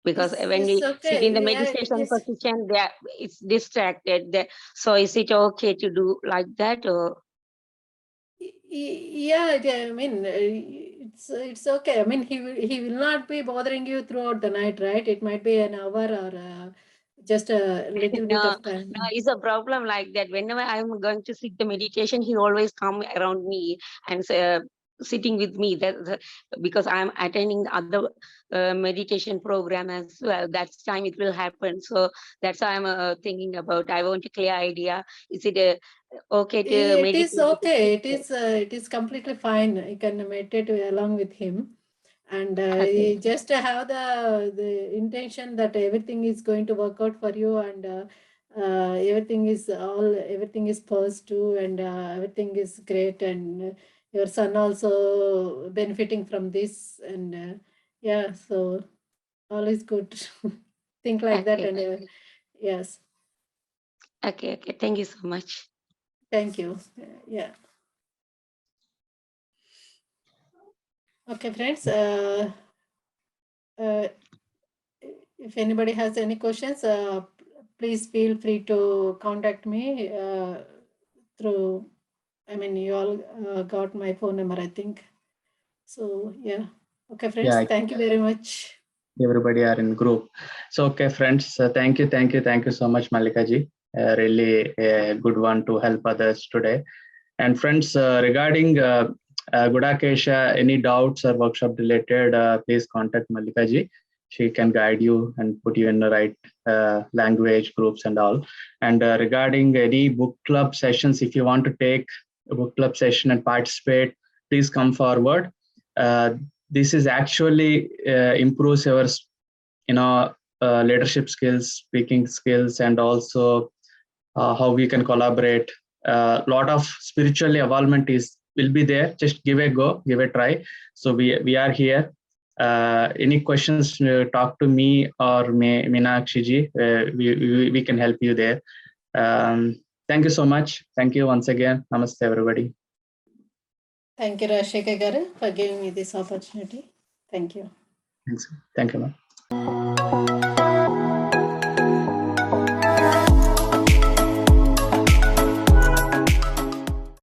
because when It's we sit okay. in the Yeah, meditation position, there it's distracted. So is it okay to do like that? Or yeah, I mean, it's okay. I mean, he will not be bothering you throughout the night, right? It might be an hour or just a little bit of time. No, it's a problem like that. Whenever I'm going to sit the meditation, he always come around me and sitting with me. Because I'm attending the other meditation program as well. That's time it will happen. So that's why I'm thinking about. I want a clear idea. Is it okay to It meditate? is okay. It is completely fine. You can meditate along with him, and you just have the intention that everything is going to work out for you, and everything is positive, and everything is great, and your son also benefiting from this, and yeah, so all is good. Think like that, and yes. Okay. Thank you so much. Thank you. Yeah. Okay, friends. If anybody has any questions, please feel free to contact me through. I mean, you all got my phone number, I think. So yeah. Okay, friends. Yeah. Thank you very much. Everybody are in group. So okay, friends. Thank you so much, Mallika ji. Really a good one to help others today. And friends, regarding Gudakesha, any doubts or workshop related, please contact Mallika ji. She can guide you and put you in the right language groups and all. And regarding any book club sessions, if you want to take a book club session and participate, please come forward. This is actually improves your, leadership skills, speaking skills, and also how we can collaborate. A lot of spiritual involvement will be there. Just give a go, give a try. So we are here. Any questions, talk to me or Meenakshi ji. We can help you there. Thank you so much. Thank you once again. Namaste, everybody. Thank you, Rashika Garu, for giving me this opportunity. Thank you. Thanks. Thank you, ma'am.